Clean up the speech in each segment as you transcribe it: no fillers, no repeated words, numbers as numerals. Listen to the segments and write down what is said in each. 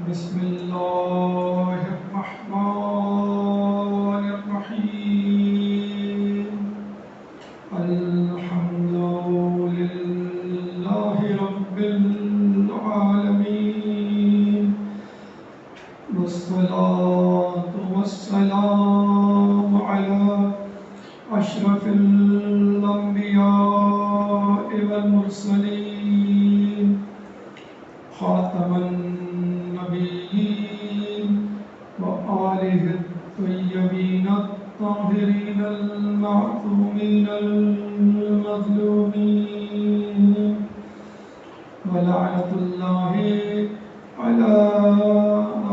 بسم الله الرحمن الرحيم. الحمد لله رب العالمين، والصلاة والسلام على أشرف الأنبياء والمرسلين، خاتم النبيين وآله الطيبين الطاهرين المعصومين المظلومين، ولعنة الله على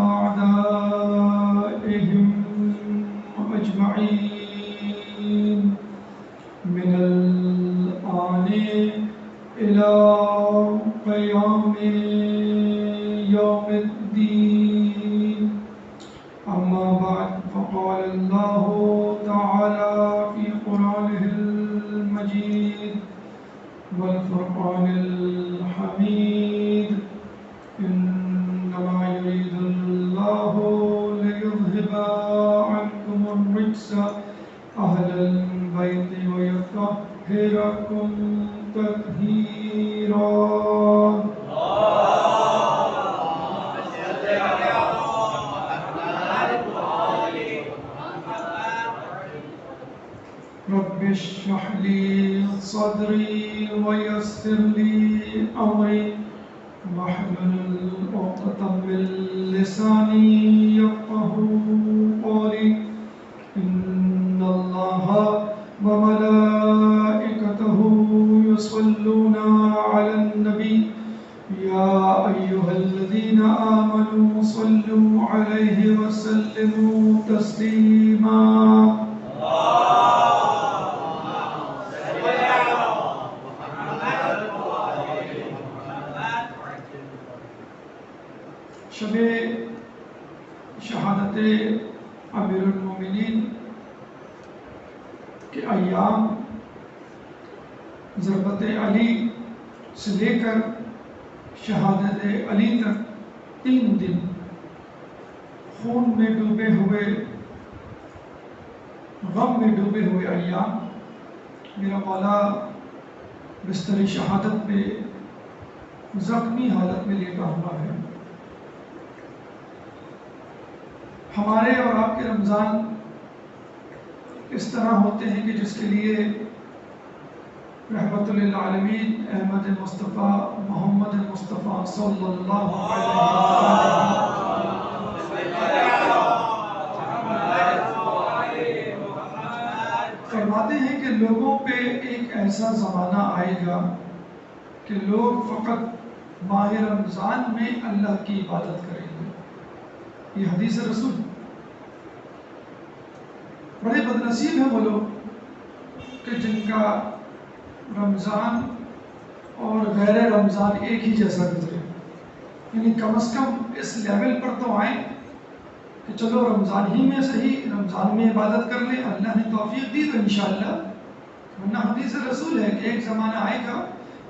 أعدائهم أجمعين من الآن إلى قيام يوم الدين. أما بعد، فقال الله تعالى في قرآنه المجيد والفرقان الحميد: إنما يريد الله ليذهب عنكم الرجس أهل البيت ويطهركم تطهيرا. رب اشرح لي صدري ويسر لي أمري واحلل عقدة من لساني يفقهوا قولي. إن الله وملائكته يصلون على النبي يا أيها الذين آمنوا صلوا عليه وسلموا تسليما. شب شہادت امیر المومنین کے ایام ضربت علی سے لے کر شہادت علی تک 3 دن خون میں ڈوبے ہوئے، غم میں ڈوبے ہوئے ایام. میرا مولا بستر شہادت پہ زخمی حالت میں لیٹا ہوا ہے. ہمارے اور آپ کے رمضان اس طرح ہوتے ہیں کہ جس کے لیے رحمت للعالمین احمد مصطفیٰ محمد مصطفیٰ صلی اللہ علیہ وسلم فرماتے ہیں کہ لوگوں پہ ایک ایسا زمانہ آئے گا کہ لوگ فقط ماہ رمضان میں اللہ کی عبادت کریں گے. یہ حدیث رسول. بڑے بدنصیب ہیں وہ لوگ کہ جن کا رمضان اور غیر رمضان ایک ہی جیسا گزرے. یعنی کم از کم اس لیول پر تو آئیں کہ چلو رمضان ہی میں صحیح رمضان میں عبادت کر لیں، اللہ نے توفیق دی تو انشاءاللہ. ورنہ حدیث رسول ہے کہ ایک زمانہ آئے گا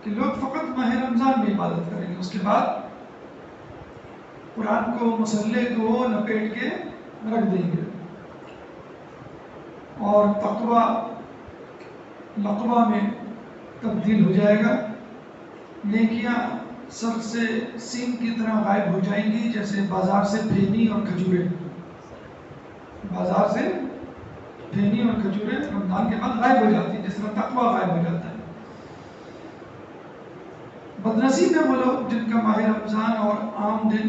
کہ لوگ فقط ماہ رمضان میں عبادت کریں گے، اس کے بعد قرآن کو مسلح کو لپیٹ کے رکھ دیں گے اور تقوی لقوہ میں تبدیل ہو جائے گا. نیکیاں سر سے سین کی طرح غائب ہو جائیں گی، جیسے بازار سے پھینی اور کھجوریں. بازار سے پھینی اور کھجوریں رمضان کے بعد غائب ہو جاتی ہیں، جس طرح تقوی غائب ہو جاتا ہے. بدنصیب ہیں وہ لوگ جن کا ماہ رمضان اور عام دن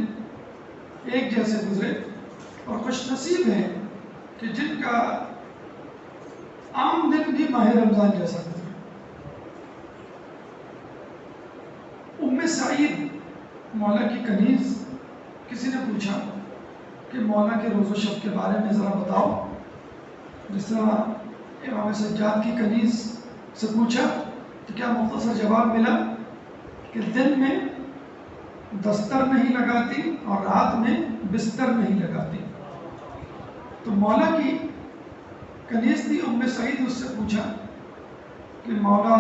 ایک جیسے گزرے، اور خوش نصیب ہیں کہ جن کا عام دن بھی ماہ رمضان جیسا گزرے. ام سعید مولا کی کنیز، کسی نے پوچھا کہ مولا کے روز و شب کے بارے میں ذرا بتاؤ. جس طرح امام سجاد کی کنیز سے پوچھا تو کیا مختصر جواب ملا کہ دن میں دستر نہیں لگاتی اور رات میں بستر نہیں لگاتی. تو مولا کی کنیز تھی ام سعید، اس سے پوچھا کہ مولا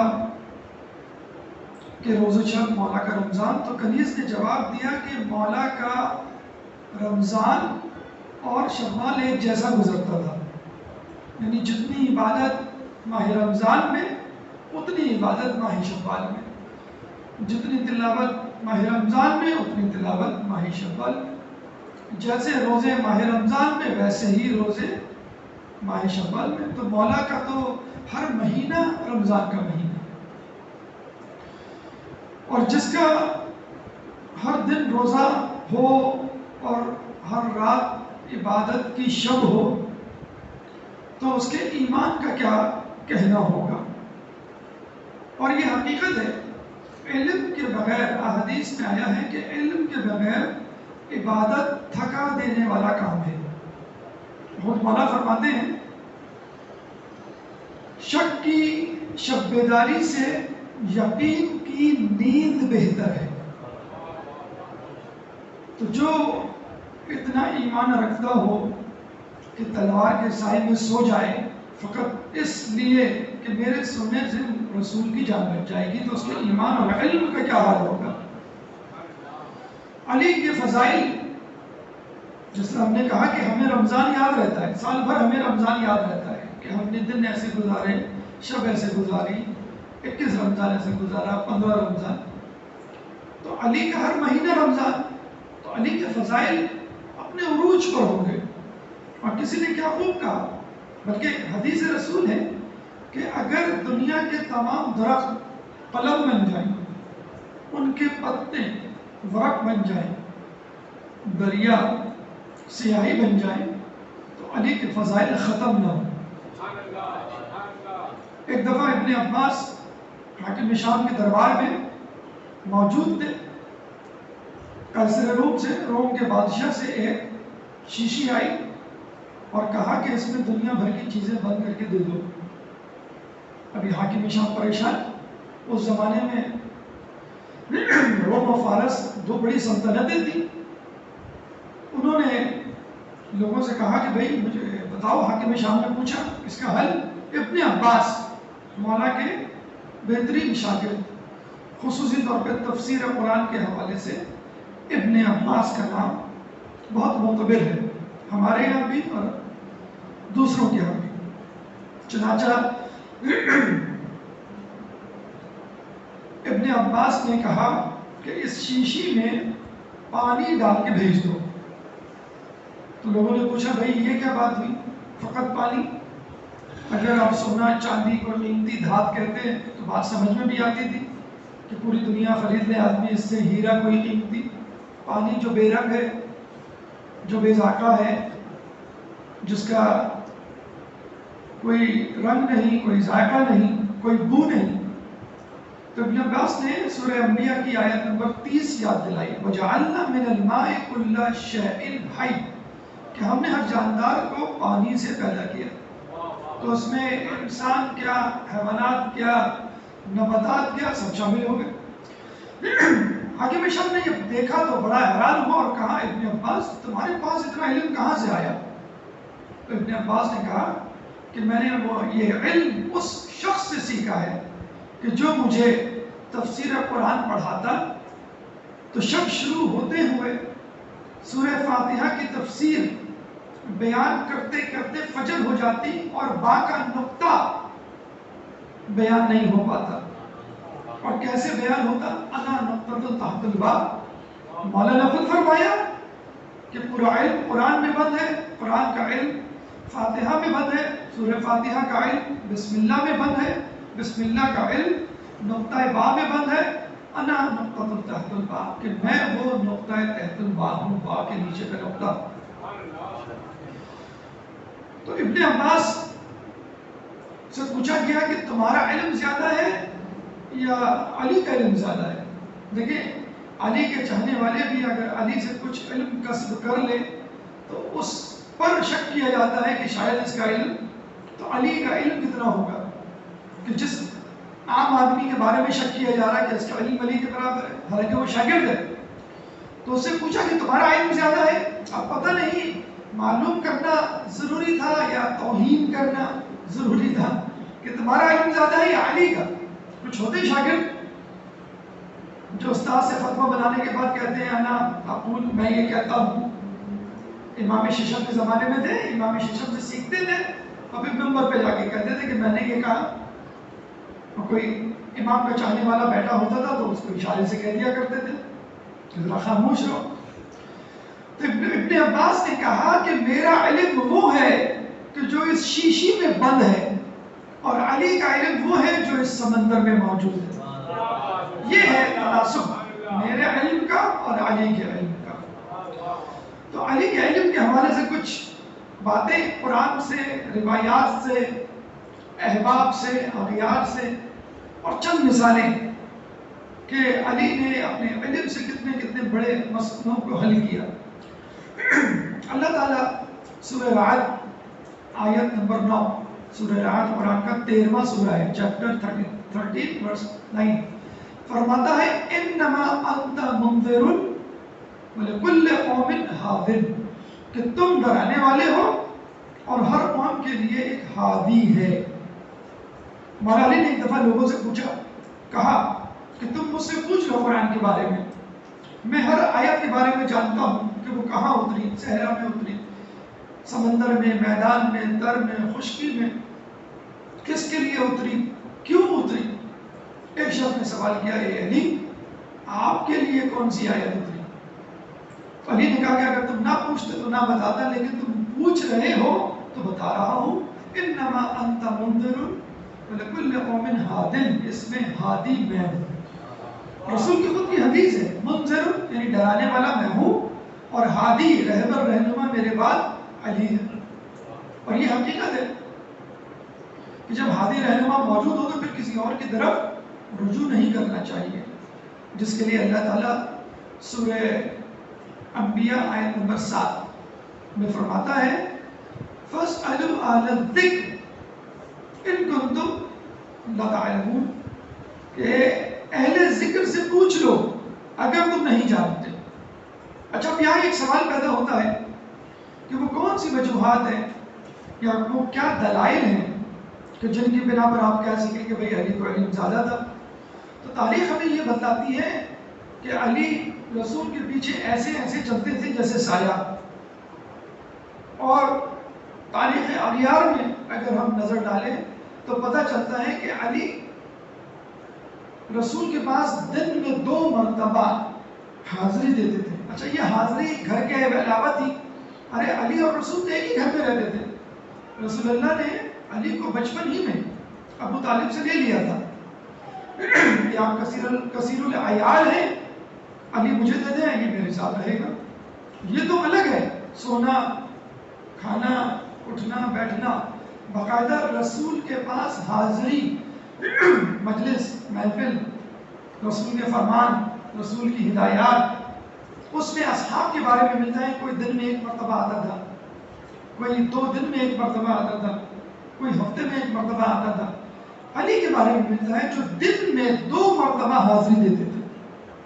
کے روزہ شب، مولا کا رمضان. تو کنیز نے جواب دیا کہ مولا کا رمضان اور شوال ایک جیسا گزرتا تھا، یعنی جتنی عبادت ماہ رمضان میں اتنی عبادت ماہ شوال میں، جتنی تلاوت ماہ رمضان میں اتنی تلاوت ماہ شوال میں، جیسے روزے ماہ رمضان میں ویسے ہی روزے ماہ شوال میں۔ تو مولا کا تو ہر مہینہ رمضان کا مہینہ، اور جس کا ہر دن روزہ ہو اور ہر رات عبادت کی شب ہو تو اس کے ایمان کا کیا کہنا ہوگا۔ اور یہ حقیقت ہے، علم کے بغیر، احادیث میں آیا ہے کہ علم کے بغیر عبادت تھکا دینے والا کام ہے۔ خود مولا فرماتے ہیں شک کی شب بیداری سے یقین کی نیند بہتر ہے۔ تو جو اتنا ایمان رکھتا ہو کہ تلوار کے سائے میں سو جائے فقط اس لیے کہ میرے سونے سے رسول کی جان بچ جائے گی، تو اس کے ایمان اور علم کا کیا حال ہوگا۔ علی کے فضائل، جس طرح ہم نے کہا کہ ہمیں رمضان یاد رہتا ہے، سال بھر ہمیں رمضان یاد رہتا ہے کہ ہم نے دن ایسے گزارے، شب ایسے گزاری، 21 رمضان ایسے گزارا، 15 رمضان، تو علی کا ہر مہینہ رمضان، تو علی کے فضائل اپنے عروج پر ہوں گے۔ اور کسی نے کیا خوب کہا، بلکہ حدیث رسول ہے کہ اگر دنیا کے تمام درخت قلم بن جائیں، ان کے پتے ورق بن جائیں، دریا سیاہی بن جائیں، تو علی کے فضائل ختم نہ ہوں۔ ایک دفعہ ابن عباس حاکم شام کے دربار میں موجود تھے، قیصر روم سے، روم کے بادشاہ سے ایک شیشی آئی اور کہا کہ اس میں دنیا بھر کی چیزیں بند کر کے دے دو۔ ابھی حاکم شام پریشان، اس زمانے میں روم و فارس دو بڑی سلطنتیں تھیں۔ انہوں نے لوگوں سے کہا کہ بھئی مجھے بتاؤ، حاکم شام نے پوچھا اس کا حل۔ ابن عباس مولا کے بہترین شاگرد، خصوصی طور پہ تفسیر قرآن کے حوالے سے ابن عباس کا نام بہت معتبر ہے، ہمارے یہاں بھی اور دوسروں کے یہاں بھی۔ چنانچہ ابن عباس نے کہا کہ اس شیشی میں پانی ڈال کے بھیج دو۔ تو لوگوں نے پوچھا بھائی یہ کیا بات ہوئی، فقط پانی؟ اگر آپ سونا چاندی کو قیمتی دھات کہتے ہیں تو بات سمجھ میں بھی آتی تھی کہ پوری دنیا خرید لے آدمی اس سے، ہیرا کوئی قیمتی، پانی جو بے رنگ ہے، جو بے ذائقہ ہے، جس کا کوئی رنگ نہیں، کوئی ذائقہ نہیں، کوئی بو نہیں۔ تو ابن عباس نے سورہ انبیاء کی آیت نمبر 30 یاد دلائی، وَجَعَلْنَا مِنَ الْمَاءِ كُلَّ شَيْءٍ حَيٍّ، کہ ہم نے ہر جاندار کو پانی سے پیدا کیا۔ تو اس میں انسان کیا، حیوانات کیا، نباتات کیا، سب شامل ہو گئے۔ حاکم شام نے جب دیکھا تو بڑا حیران ہوا اور کہا ابن عباس تمہارے پاس اتنا علم کہاں سے آیا؟ تو ابن عباس نے کہا کہ میں نے یہ علم اس شخص سے سیکھا ہے کہ جو مجھے تفسیر قرآن پڑھاتا تو شب شروع ہوتے ہوئے سورہ فاتحہ کی تفسیر بیان کرتے کرتے فجر ہو جاتی اور با کا نقطہ بیان نہیں ہو پاتا۔ اور کیسے بیان ہوتا؟ انا نقطۃ تحت الباب۔ مولانا نے خود فرمایا کہ پورا علم قرآن میں بند ہے، قرآن کا علم فاتحہ میں بند ہے، سورہ فاتحہ کا علم بسم اللہ میں بند ہے، بسم اللہ کا علم نقطہ با میں بند ہے، انا نقطۃ تحت الباب، کہ میں وہ نقطہ تحت الباب ہوں، با کے نیچے کا نقطہ۔ تو ابن عباس سے پوچھا گیا کہ تمہارا علم زیادہ ہے یا علی کا علم زیادہ ہے؟ دیکھیں علی کے چاہنے والے بھی اگر علی سے کچھ علم کسب کر لے تو اس پر شک کیا جاتا ہے کہ شاید اس کا علم، تو علی کا علم کتنا ہوگا کہ جس عام آدمی کے بارے میں شک کیا جا رہا ہے کہ اس کا علم علی کے برابر ہے، حالانکہ وہ شاگرد ہے۔ تو اس سے پوچھا کہ تمہارا علم زیادہ ہے؟ اب پتہ نہیں معلوم کرنا ضروری تھا یا توہین کرنا ضروری تھا کہ تمہارا علم زیادہ ہے یا علی کا؟ کچھ ہوتے شاگرد جو استاد سے فتویٰ بنانے کے بعد کہتے ہیں انا اقول، میں یہ کہتا ہوں، امام ششم کے زمانے میں تھے، امام ششم سے سیکھتے تھے اور پھر ممبر پہ جا کے کہتے تھے کہ میں نے یہ کہا، اور کوئی امام کا چاہنے والا بیٹھا ہوتا تھا تو اس کو اشارے سے کہہ دیا کرتے تھے کہ ذرا خاموش رہو۔ تو ابن عباس نے کہا کہ میرا علم وہ ہے کہ جو اس شیشی میں بند ہے، اور علی کا علم وہ ہے جو اس سمندر میں موجود ہے۔ یہ ہے تناسب میرے علم کا اور علی کے علم کا۔ تو علی کے علم کے حوالے سے کچھ باتیں قرآن سے، روایات سے، احباب سے، اغیار سے، اور چند مثالیں کہ علی نے اپنے علم سے کتنے کتنے بڑے مسئلوں کو حل کیا۔ اللہ تعالیٰ سورہ رعد آیت نمبر 9، سورہ رعد قرآن کا 13واں سورہ ہے، چیپٹر 13 ورس 9، فرماتا ہے انما انت منذر ولکل قوم ہادٍ، کہ تم ڈرانے والے ہو اور ہر قوم کے لیے ایک ہادی ہے۔ مولا علی نے ایک دفعہ لوگوں سے پوچھا، کہا کہ تم مجھ سے پوچھ لو قرآن کے بارے میں ہر آیت کے بارے میں جانتا ہوں کہ وہ کہاں اتری، صحرا میں اتری، سمندر میں، میدان میں، تر میں، خشکی میں، کس کے لیے اتری، کیوں اتری۔ ایک شخص نے سوال کیا، اے علی آپ کے لیے کون سی آیت اتری؟ علی نے کہا کہ اگر تم نہ پوچھتے تو نہ بتاتا، لیکن تم پوچھ رہے ہو تو بتا رہا ہوں، انما انت منذر ولکل قوم ہادٍ، اس میں ہادی میں ہوں۔ رسول کی خود کی حدیث ہے، منذر یعنی ڈرانے والا میں ہوں، اور ہادی رہبر رہنما میرے بعد علی ہے۔ اور یہ حقیقت ہے کہ جب ہادی رہنما موجود ہو تو پھر کسی اور کی طرف رجوع نہیں کرنا چاہیے، جس کے لیے اللہ تعالیٰ سورہ انبیاء آیت نمبر 7 میں فرماتا ہے فَاسْأَلُوا أَهْلَ الذِّكْرِ إِن كُنتُمْ لَا تَعْلَمُونَ، کہ اہل ذکر سے پوچھ لو اگر تم نہیں جانتے۔ اچھا، اب یہاں ایک سوال پیدا ہوتا ہے کہ وہ کون سی وجوہات ہیں یا وہ کیا دلائل ہیں کہ جن کی بنا پر آپ کہہ سکیں کہ بھئی علی کو علم زیادہ تھا۔ تو تاریخ ہمیں یہ بتاتی ہے کہ علی رسول کے پیچھے ایسے ایسے چلتے تھے جیسے سایہ، اور تاریخ اغیار میں اگر ہم نظر ڈالیں تو پتہ چلتا ہے کہ علی رسول کے پاس دن میں 2 مرتبہ حاضری دیتے تھے۔ اچھا، یہ حاضری گھر کے علاوہ تھی، ارے علی اور رسول ایک ہی گھر میں رہتے تھے۔ رسول اللہ نے علی کو بچپن ہی میں ابو طالب سے لے لیا تھا کہ آپ کثیر العیال ہیں، علی مجھے دے دیں، یہ میرے ساتھ رہے گا۔ یہ تو الگ ہے، سونا، کھانا، اٹھنا بیٹھنا، باقاعدہ رسول کے پاس حاضری، مجلس، محفل، رسول کے فرمان، رسول کی ہدایات، اس میں اصحاب کے بارے میں ملتا ہے کوئی دن میں 1 مرتبہ آتا تھا، کوئی 2 دن میں 1 مرتبہ آتا تھا، کوئی ہفتے میں 1 مرتبہ آتا تھا۔ علی کے بارے میں ملتا ہے جو دن میں 2 مرتبہ حاضری دیتے تھے،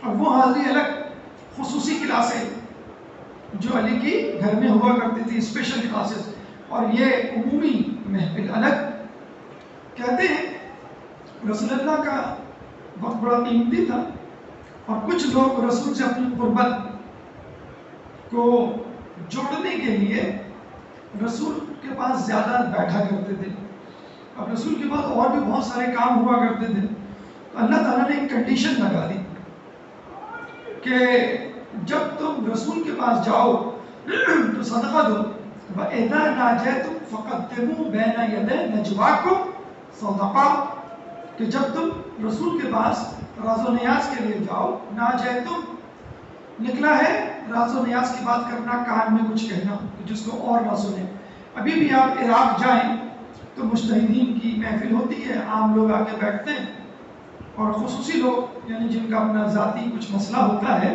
اور وہ حاضری الگ خصوصی کلاسیں جو علی کی گھر میں ہوا کرتی تھی، اسپیشل کلاسز، اور یہ عمومی محفل الگ۔ کہتے ہیں رسول اللہ کا وقت بڑا قیمتی تھا، اور کچھ لوگ رسول سے اپنی قربت کو جوڑنے کے لیے رسول کے پاس زیادہ بیٹھا کرتے تھے۔ اب رسول کے پاس اور بھی بہت سارے کام ہوا کرتے تھے، تو اللہ تعالیٰ نے ایک کنڈیشن لگا دی کہ جب تم رسول کے پاس جاؤ تو صدقہ دو، وَإِذَا نَاجَيْتُمْ فَقَدِّمُوا بَيْنَ يَدَيْ نَجْوَاكُمْ صَدَقَةً، کہ جب تم رسول کے پاس راز و نیاز کے لیے جاؤ، ناجیتم نکلا ہے راز و نیاز کی بات کرنا، کان میں کچھ کہنا جس کو اور نہ سنے۔ ابھی بھی آپ عراق جائیں تو مجتہدین کی محفل ہوتی ہے، عام لوگ آ کے بیٹھتے ہیں، اور خصوصی لوگ یعنی جن کا اپنا ذاتی کچھ مسئلہ ہوتا ہے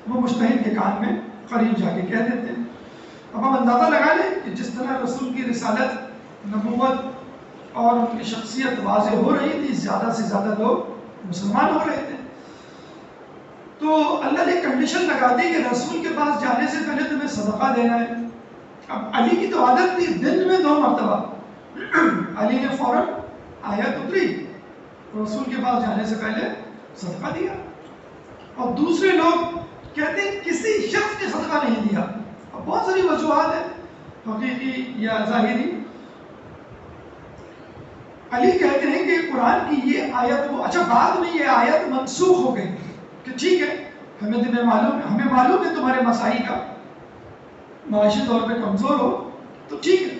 وہ مجتہد کے کان میں قریب جا کے کہہ دیتے ہیں۔ اب ہم اندازہ لگا لیں کہ جس طرح رسول کی رسالت، نبوت اور ان کی شخصیت واضح ہو رہی تھی، زیادہ سے زیادہ لوگ مسلمان ہو رہے تھے، تو اللہ نے کنڈیشن لگا دی کہ رسول کے پاس جانے سے پہلے تمہیں صدقہ دینا ہے۔ اب علی کی تو عادت تھی دن میں 2 مرتبہ، علی نے فوراً آیت اتری، رسول کے پاس جانے سے پہلے صدقہ دیا۔ اور دوسرے لوگ کہتے ہیں کسی شخص نے صدقہ نہیں دیا، اب بہت ساری وجوہات ہیں حقیقی یا ظاہری. علی کہتے ہیں کہ قرآن کی یہ آیت وہ اچھا بعد میں یہ آیت منسوخ ہو گئی کہ ٹھیک ہے ہمیں معلوم ہے تمہارے مسائل کا معاشی طور پہ کمزور ہو تو ٹھیک ہے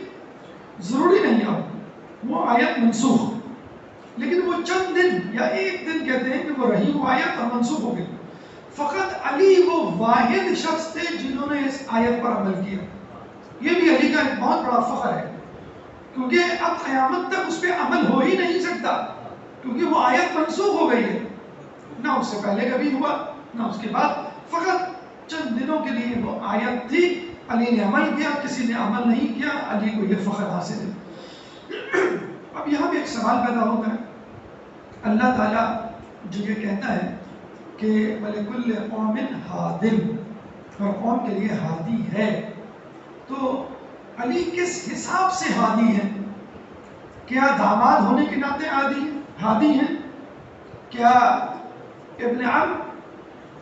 ضروری نہیں اب وہ آیت منسوخ ہو. لیکن وہ چند دن یا ایک دن کہتے ہیں کہ وہ رہی وہ آیت اور منسوخ ہو گئی. فقط علی وہ واحد شخص تھے جنہوں نے اس آیت پر عمل کیا. یہ بھی علی کا ایک بہت بڑا فخر ہے کیونکہ اب قیامت تک اس پہ عمل ہو ہی نہیں سکتا کیونکہ وہ آیت منسوخ ہو گئی ہے. نہ اس سے پہلے کبھی ہوا نہ اس کے بعد. فقط چند دنوں کے لیے وہ آیت تھی. علی نے عمل کیا کسی نے عمل نہیں کیا. علی کو یہ فخر حاصل ہے. اب یہاں بھی ایک سوال پیدا ہوتا ہے. اللہ تعالیٰ جو یہ کہتا ہے کہ وَلِكُلِّ قَوْمٍ هَادٍ ہر قوم کے لیے ہادی ہے تو علی کس حساب سے ہادی ہے؟ کیا داماد ہونے کے ناطے ہادی ہیں؟ کیا ابن عم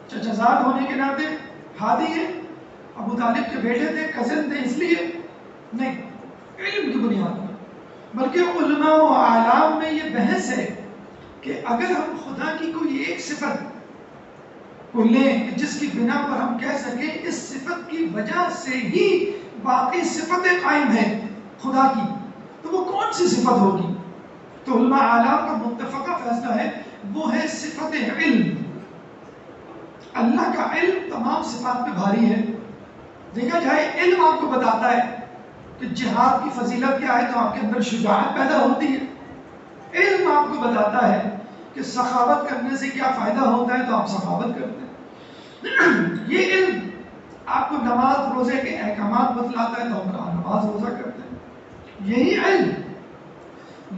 چچزاد ہونے کے ناطے ہادی ہیں؟ ابو طالب کے بیٹے تھے کزن تھے اس لیے نہیں. علم کی بنیاد پر بلکہ علماء و اعلام میں یہ بحث ہے کہ اگر ہم خدا کی کوئی ایک صفت کو لیں کہ جس کی بنا پر ہم کہہ سکیں اس صفت کی وجہ سے ہی باقی صفتیں قائم ہیں خدا کی تو وہ کون سی صفت ہوگی؟ تو علماء اعلام کا متفقہ فیصلہ ہے وہ ہے صفت علم. اللہ کا علم تمام صفات پہ بھاری ہے. دیکھا جائے علم آپ کو بتاتا ہے کہ جہاد کی فضیلت کیا ہے تو آپ کے اندر شجاعت پیدا ہوتی ہے. علم آپ کو بتاتا ہے کہ سخاوت کرنے سے کیا فائدہ ہوتا ہے تو آپ سخاوت کرتے ہیں. یہ علم آپ کو نماز روزے کے احکامات بتلاتا ہے تو ہم نماز روزہ کرتے ہیں. یہی علم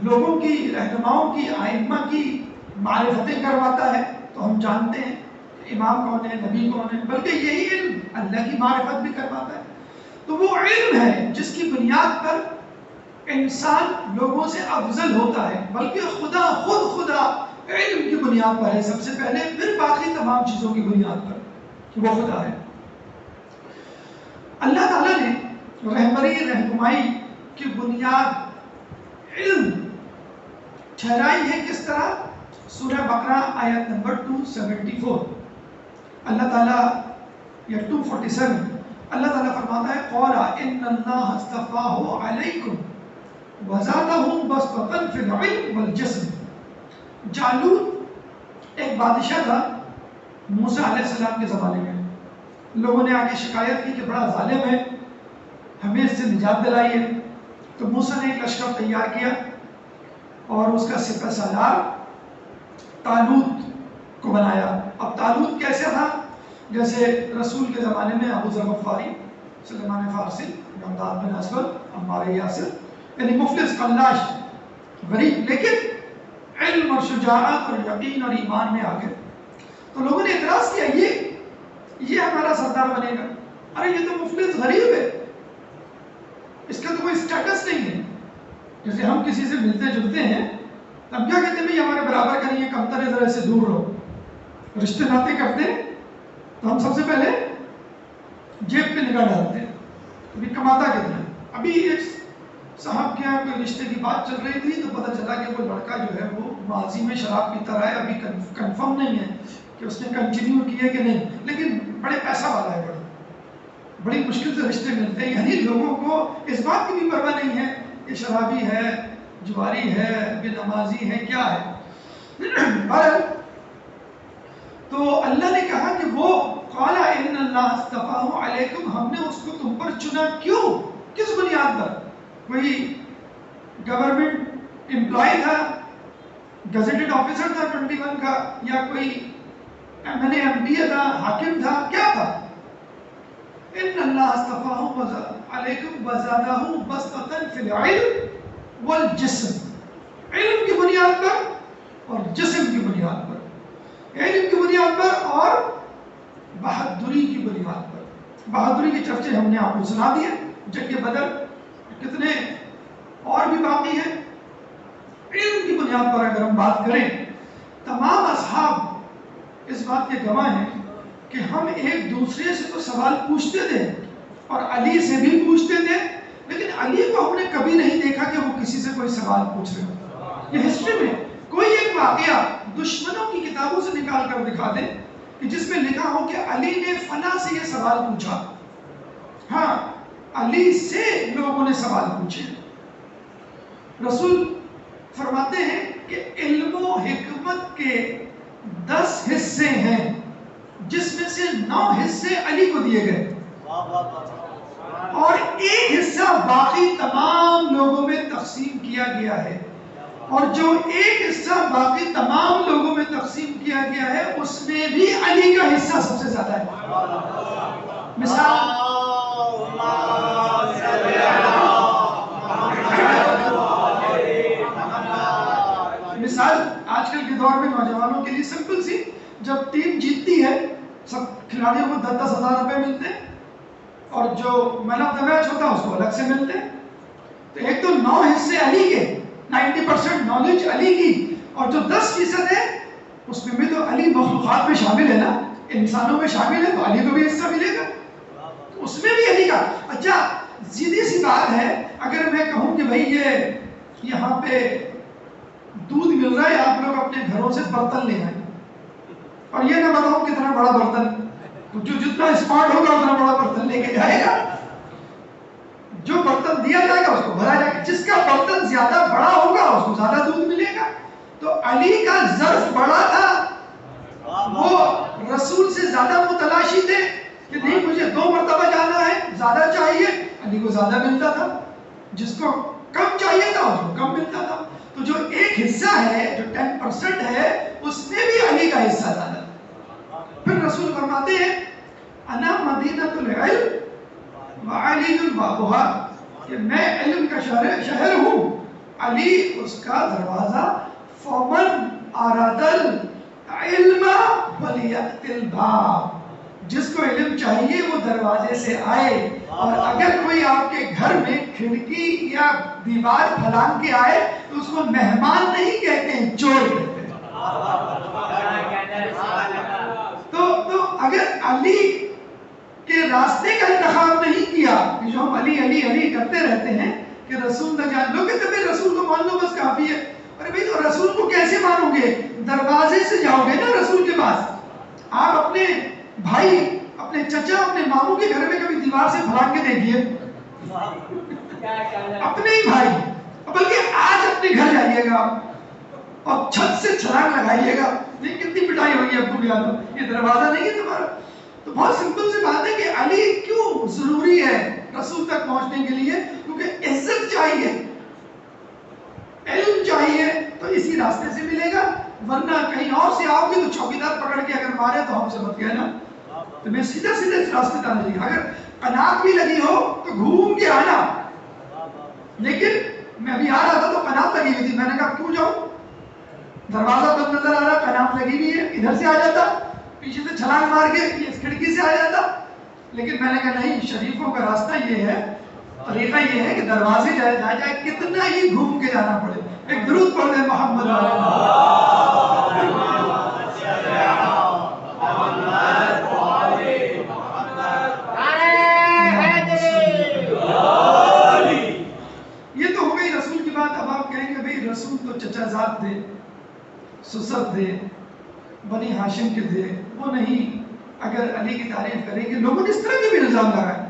لوگوں کی رہنماؤں کی ائمہ کی معرفتیں کرواتا ہے تو ہم جانتے ہیں کہ امام کون ہے نبی کون ہے. بلکہ یہی علم اللہ کی معرفت بھی کرواتا ہے. تو وہ علم ہے جس کی بنیاد پر انسان لوگوں سے افضل ہوتا ہے. بلکہ خدا علم کی بنیاد پر ہے سب سے پہلے پھر باقی تمام چیزوں کی بنیاد پر کہ وہ خدا ہے. اللہ تعالیٰ نے رہنمائی کی بنیاد علم ٹھہرائی ہے کس طرح؟ سورہ بقرہ آیت نمبر 274 اللہ تعالیٰ یا 247 اللہ تعالیٰ فرماتا ہے قَالَ إِنَّ اللَّهَ اصْطَفَاهُ عَلَيْكُمْ وَزَادَهُ بَسْطَةً فِي الْعِلْمِ وَالْجِسْمِ. جالوت ایک بادشاہ تھا موسیٰ علیہ السلام کے زمانے میں. لوگوں نے آگے شکایت کی کہ بڑا ظالم ہے ہمیں اس سے نجات دلائیے. تو موسیٰ نے ایک لشکر تیار کیا اور اس کا سپہ سالار طالوت کو بنایا. اب طالوت کیسے تھا؟ جیسے رسول کے زمانے میں ابو ذر غفاری، سلیمان فارسی، مقداد بن اسود، عمار یاسر، یعنی مفلس قلاش غریب لیکن علم اور شجاعت اور یقین اور ایمان میں آگے. تو لوگوں نے اعتراض کیا یہ ہمارا سردار بنے گا. ارے یہ تو مفلس غریب ہے اس کا تو کوئی اسٹیٹس نہیں ہے. جیسے ہم کسی سے ملتے جلتے ہیں ہم کیا کہتے ہیں بھائی ہمارے برابر کا نہیں ہے کمتر ہے ذرا سے دور رہو. رشتے ناطے کرتے ہیں تو ہم سب سے پہلے جیب پہ نگاہ ڈالتے ہیں ابھی کماتا کتنا ہے. ابھی ایک صاحب کے یہاں کوئی رشتے کی بات چل رہی تھی تو پتہ چلا کہ وہ لڑکا جو ہے وہ ماضی میں شراب پیتا رہا ہے. ابھی کنفرم نہیں ہے کہ اس نے کنٹینیو کیا کہ نہیں لیکن بڑے پیسہ والا ہے. بڑی مشکل سے رشتے ملتے ہیں. یعنی لوگوں کو اس بات کی بھی پرواہ نہیں ہے کہ شرابی ہے جواری ہے بے نمازی ہے کیا ہے. تو اللہ نے کہا کہ وہ قال ان اللہ اصطفاہ علیکم ہم نے اس کو تم پر چنا. کیوں؟ کس بنیاد پر؟ کوئی گورنمنٹ امپلائی تھا گزیٹڈ آفیسر تھا 21 کا یا کوئی ایم پی تھا حاکم تھا کیا تھا؟ ان اللہ اصطفاہ علیکم وزادہ بسطۃ فی العلم والجسم. علم کی بنیاد پر اور جسم کی بنیاد پر. علم کی بنیاد پر اور بہادری کی بنیاد پر. بہادری کے چرچے ہم نے آپ کو سنا دیے. جنگ بدر کتنے اور بھی باقی ہیں. علم کی بنیاد پر اگر ہم بات کریں تمام اصحاب اس بات کے گواہ ہیں کہ ہم ایک دوسرے سے تو سوال پوچھتے تھے اور علی سے بھی پوچھتے تھے، لیکن علی کو ہم نے کبھی نہیں دیکھا کہ وہ کسی سے کوئی سوال پوچھ رہے ہو۔ یہ ہسٹری میں کوئی ایک واقعہ دشمنوں کی کتابوں سے نکال کر دکھا دیں کہ جس میں لکھا ہو کہ علی نے فلاں سے یہ سوال پوچھا۔ ہاں، علی سے لوگوں نے سوال پوچھے۔ رسول فرماتے ہیں کہ علم و حکمت کے 10 حصے ہیں، جس میں سے 9 حصے علی کو دیے گئے اور 1 حصہ باقی تمام لوگوں میں تقسیم کیا گیا ہے، اور جو 1 حصہ باقی تمام لوگوں میں تقسیم کیا گیا ہے اس میں بھی علی کا حصہ سب سے زیادہ ہے۔ مثال آج کل کے دور میں نوجوانوں کے لیے سمپل سی، جب ٹیم جیتتی ہے سب کھلاڑیوں کو 10-10 ہزار روپے ملتے ہیں، اور جو مین آف دا میچ ہوتا ہے اس کو الگ سے ملتے ہیں۔ تو ایک تو 9 حصے علی کے، 90% نالج علی کی، اور جو 10% ہے اس میں بھی تو علی مخلوقات میں شامل ہے نا، انسانوں میں شامل ہے، تو علی کو بھی حصہ ملے گا، تو اس میں بھی علی کا۔ اچھا سیدھی سی بات ہے، اگر میں کہوں کہ بھائی یہ یہاں پہ دودھ مل رہا ہے، آپ لوگ اپنے گھروں سے برتن لے آئیں، اور یہ نہ بتاؤ کتنا بڑا برتن، جو جتنا اسمارٹ ہوگا اتنا بڑا برتن لے کے جائے گا، جو برتن دیا جائے گا اس کو بھرا جائے گا، جس کا برتن زیادہ بڑا ہوگا اس کو زیادہ دودھ ملے گا۔ تو علی کا ظرف بڑا تھا، وہ رسول سے زیادہ متلاشی تھے کہ نہیں مجھے 2 مرتبہ جانا ہے، زیادہ چاہیے، علی کو زیادہ ملتا تھا، جس کو کم چاہیے تھا اس کو کم ملتا تھا۔ تو جو 1 حصہ ہے، جو 10% ہے، اس میں بھی علی کا حصہ زیادہ تھا۔ پھر رسول فرماتے ہیں انا مدینۃ العلم وعلی بابها، کہ میں علم کا شہر ہوں، علی اس کا دروازہ۔ فمن اراد العلم فلیأت الباب، جس کو علم چاہیے وہ دروازے سے آئے، اور اگر کوئی آپ کے گھر میں کھڑکی یا دیوار پھلانگ کے آئے تو اس کو مہمان نہیں کہتے ہیں، چور کہتے ہیں۔ تو اگر علی کے راستے کا انتخاب نہیں کیا، جو ہم علی علی علی کرتے رہتے ہیں کہ رسول نہ جان لو، کہ تمہیں رسول کو مان لو بس کافی ہے۔ ارے بھائی تو رسول کو کیسے مانو گے؟ دروازے سے جاؤ گے نا رسول کے پاس۔ آپ اپنے بھائی، اپنے چچا، اپنے ماموں کے گھر میں کبھی دیوار سے پھلانگ کے دیکھیے، اپنے ہی بھائی، بلکہ آج اپنے گھر جائیے گا اور چھت سے چھلانگ لگائیے گا، یہ کتنی پٹائی ہوئی ہے ابو کے ہاتھوں، یہ دروازہ نہیں ہے تمہارا۔ تو بہت سمپل سی بات ہے کہ علی کیوں ضروری ہے رسول تک پہنچنے کے لیے، کیونکہ عزت چاہیے، علم چاہیے تو اسی راستے سے ملے گا، ورنہ کہیں اور سے آؤ گے تو چوکیدار پکڑ کے اگر مارے تو ہم سے مت کہنا، تو میں سیدھا سیدھے اس راستے پہ آنا چاہیے۔ اگر قناعت بھی لگی ہو تو گھوم کے آنا، لیکن میں ابھی آ رہا تھا تو قناعت لگی ہوئی تھی، میں نے کہا کیوں جاؤں، دروازہ بند نظر آ رہا، قناعت لگی ہوئی ہے، ادھر سے آ جاتا، پیچھے سے چھلانگ مار کے اس کھڑکی سے آ جاتا، لیکن میں نے کہا نہیں، شریفوں کا راستہ یہ ہے، طریقہ یہ ہے کہ دروازے جائے کتنا ہی گھوم کے جانا پڑے۔ ایک درود پڑھ دیں محمد یہ تو ہو گئی رسول کی بات۔ اب آپ کہیں گے بھئی رسول تو چچا زاد تھے، سسر تھے، بنی ہاشم کے تھے، وہ نہیں اگر علی کی تعریف کریں گے، لوگوں نے اس طرح کے بھی الزام لگائے۔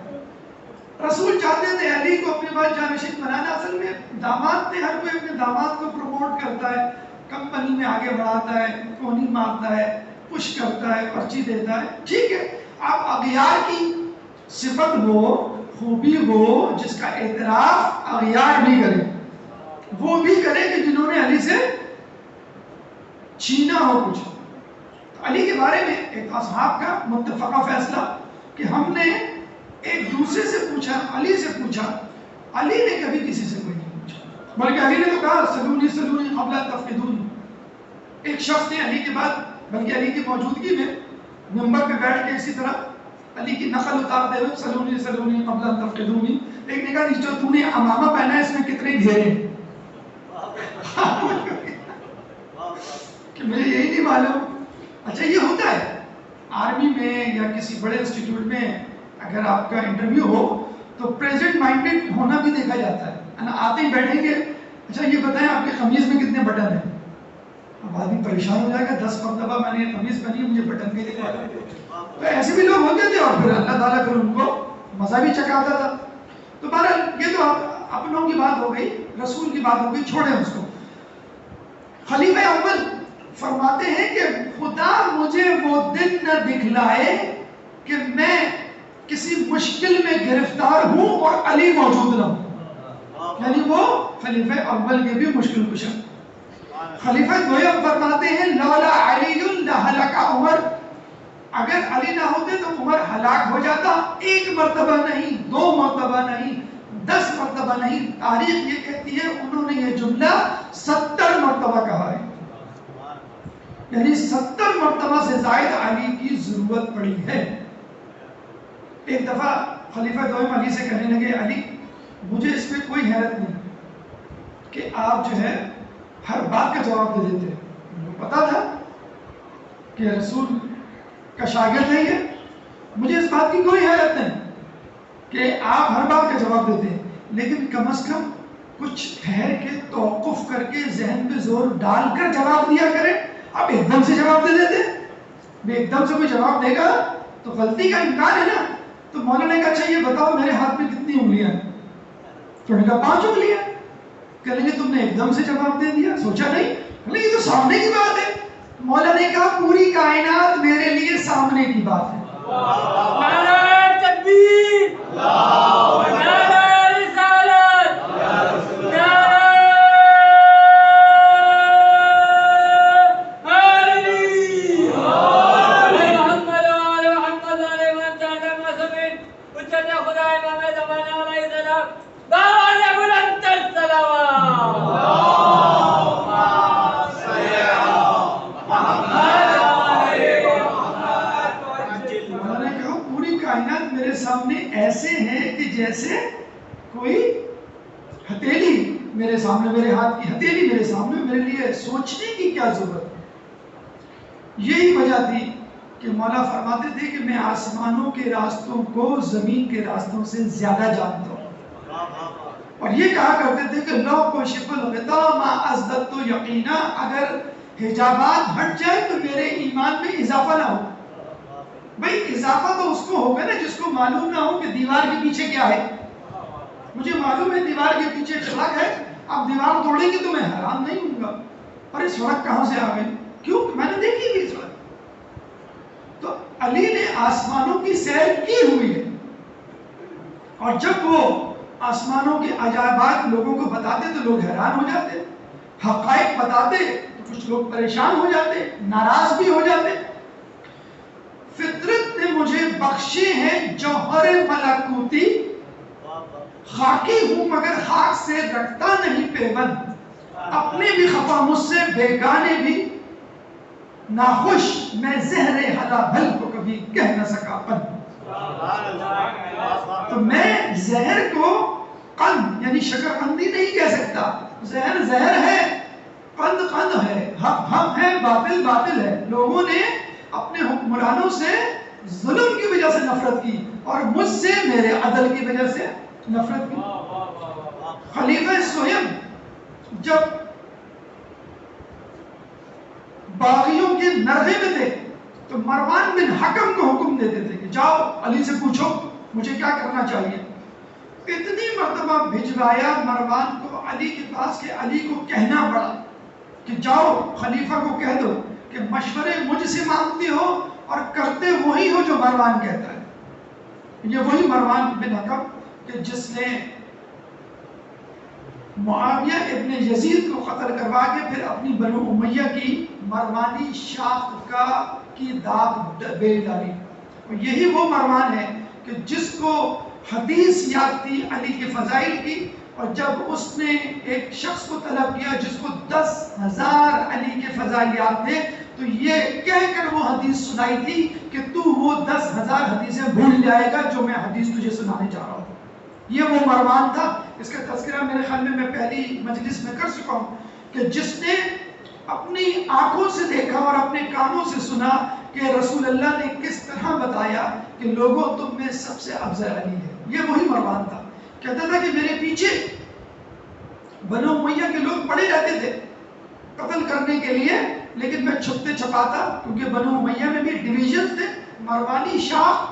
رسول چاہتے تھے علی کو اپنے بعد جانشین بنانا، اصل میں داماد تھے، ہر کوئی اپنے داماد کو پروموٹ کرتا ہے، کمپنی میں آگے بڑھاتا ہے، کونی مارتا ہے، پش کرتا ہے، پرچی دیتا ہے، ٹھیک ہے۔ آپ اغیار کی صفت ہو، خوبی ہو، جس کا اعتراف اغیار بھی کرے، وہ بھی کرے کہ جنہوں نے علی سے چھینا ہو کچھ۔ تو علی کے بارے میں ایک اصحاب کا متفقہ فیصلہ کہ ہم نے ایک دوسرے سے پوچھا، علی سے پوچھا، علی نے کبھی کسی سے کوئی نہیں پوچھا، بلکہ علی نے تو کہا سلونی سلونی قبل ان تفقدون۔ ایک شخص نے علی کے بعد، بلکہ علی کی موجودگی میں منبر پہ بیٹھ کے اسی طرح علی کی نقل اتارتے ہوئے سلونی سلونی قبل ان تفقدونی، ایک نے کہا جو تو نے امامہ پہنا ہے اس میں کتنے گھیرے کہ مجھے یہی نہیں معلوم۔ اچھا یہ ہوتا ہے آرمی میں یا کسی بڑے انسٹیٹیوٹ میں اگر آپ کا انٹرویو ہو تو پریزنٹ مائنڈیڈ ہونا بھی دیکھا جاتا ہے نا. آتے ہی بیٹھیں گے, اچھا یہ بتائیں آپ کی قمیض میں کتنے بٹن ہیں. اب آدمی پریشان ہو جائے گا, 10 مرتبہ میں نے قمیض پہنی ہے, مجھے بٹن بھی دکھا دیں. تو ایسے بھی لوگ ہوتے تھے, اور پھر اللہ تعالیٰ پھر ان کو مزہ بھی چکھاتا تھا. تو بہرحال یہ تو اپنوں کی بات ہو گئی, رسول کی بات ہو گئی, چھوڑیں اس کو. خلیفہ اول فرماتے ہیں کہ خدا مجھے وہ دن نہ دکھلائے کہ میں کسی مشکل میں گرفتار ہوں اور علی موجود نہ ہوں. یعنی وہ خلیفہ اول کے بھی مشکل کشا. خلیفہ دویم فرماتے ہیں لولا علی لہلک عمر, اگر علی نہ ہوتے تو عمر ہلاک ہو جاتا. 1 مرتبہ نہیں, 2 مرتبہ نہیں, 10 مرتبہ نہیں, تاریخ یہ کہتی ہے انہوں نے یہ جملہ 70 مرتبہ کہا ہے. یعنی 70 مرتبہ سے زائد علی کی ضرورت پڑی ہے. ایک دفعہ خلیفہ دوم علی سے کہنے لگے, علی مجھے اس میں کوئی حیرت نہیں کہ آپ جو ہے ہر بات کا جواب دے دیتے. مجھے پتا تھا کہ رسول کا شاگرد ہے یہ, مجھے اس بات کی کوئی حیرت نہیں کہ آپ ہر بات کا جواب دیتے ہیں, لیکن کم از کم کچھ ٹھہر کے توقف کر کے ذہن پہ زور ڈال کر جواب دیا کریں. آپ ایک دم سے جواب دے دیتے, ایک دم سے کوئی جواب دے گا تو غلطی کا امکان ہے نا. تو مولانا نے کہا اچھا یہ بتاؤ میرے ہاتھ میں کتنی انگلیاں ہیں. تو نے کہا 5 انگلیاں. کہنے لگے تم نے ایک دم سے جواب دے دیا, سوچا نہیں. کہنے یہ تو سامنے کی بات ہے. مولانا نے کہا پوری کائنات میرے لیے سامنے کی بات ہے. نعرہ تکبیر, نعرہ رسالت, نعرہ حیدری, محمد وآل محمد علیہ وسلم مسلمین, حجت خدا امام زمانہ علیہ السلام, باوال بلند السلام. میرے سامنے ایسے ہیں کہ جیسے کوئی ہتھیلی میرے سامنے, میرے ہاتھ کی ہتھیلی میرے سامنے, میرے لیے سوچنے کی کیا ضرورت. یہی وجہ تھی کہ مولا فرماتے تھے کہ میں آسمانوں کے راستوں کو زمین کے راستوں سے زیادہ جانتا ہوں. اور یہ کہا کرتے تھے کہ لو کو شفل غطا ما ازددت یقینا, اگر حجابات ہٹ جائے تو میرے ایمان میں اضافہ نہ ہو. بھئی اضافہ تو اس کو ہوگا نا جس کو معلوم نہ ہو کہ دیوار کے پیچھے کیا ہے. مجھے معلوم ہے دیوار کے پیچھے ایک سڑک ہے, اب دیوار توڑیں گے تو میں حیران نہیں ہوں گا, ارے سڑک کہاں سے آ گئی, کیوں میں نے دیکھی بھی سڑک. تو علی نے آسمانوں کی سیر کی ہوئی ہے, اور جب وہ آسمانوں کے عجائبات لوگوں کو بتاتے تو لوگ حیران ہو جاتے, حقائق بتاتے تو کچھ لوگ پریشان ہو جاتے, ناراض بھی ہو جاتے. فطرت نے مجھے بخشے ہیں جوہر ملکوتی, خاکی ہوں مگر خاک سے رکھتا نہیں پیوند, اپنے بھی خفا مجھ سے بیگانے بھی ناخوش, میں زہر حلال کو کبھی کہہ نہ سکا پن. تو میں زہر کو قند یعنی شکر قندی نہیں کہہ سکتا. زہر زہر ہے, قند قند ہے, حق حق ہے, باطل باطل ہے. لوگوں نے اپنے حکمرانوں سے ظلم کی وجہ سے نفرت کی, اور مجھ سے میرے عدل کی وجہ سے نفرت کی. خلیفہ سویم جب باغیوں کے نرغے میں تھے تو مروان بن حکم کو حکم دیتے تھے کہ جاؤ علی سے پوچھو مجھے کیا کرنا چاہیے. اتنی مرتبہ بھجوایا مروان کو علی کے پاس کہ علی کو کہنا پڑا کہ جاؤ خلیفہ کو کہہ دو کہ مشورے مجھ سے مانگتے ہو اور کرتے وہی ہو جو مروان کہتا ہے. یہ وہی مروان بن حکم کہ جس نے معاویہ ابن یزید کو قتل کروا کے پھر اپنی بنو امیہ کی مروانی شاخ کی داغ بے ڈالی. اور یہی وہ مروان ہے کہ جس کو حدیث یاد تھی علی کے فضائل کی, اور جب اس نے ایک شخص کو طلب کیا جس کو 10,000 علی کے فضائل یاد تھے, تو یہ کہہ کر وہ حدیث سنائی تھی کہ تو وہ 10,000 حدیثیں بھول جائے گا جو میں حدیث تجھے سنانے جا رہا ہوں. یہ وہ مروان تھا. اس کا تذکرہ میرے خیال میں پہلی مجلس میں کر چکا ہوں کہ جس نے اپنی آنکھوں سے دیکھا اور اپنے کانوں سے سنا کہ رسول اللہ نے کس طرح بتایا کہ لوگوں تم میں سب سے افضل علی ہے. یہ وہی مروان تھا، کہتا تھا کہ میرے پیچھے بنو امیہ کے لوگ پڑے رہتے تھے قتل کرنے کے لیے، لیکن میں چھپتے چھپاتا، کیونکہ بنو امیہ میں بھی ڈویژن تھے. مروانی شاہ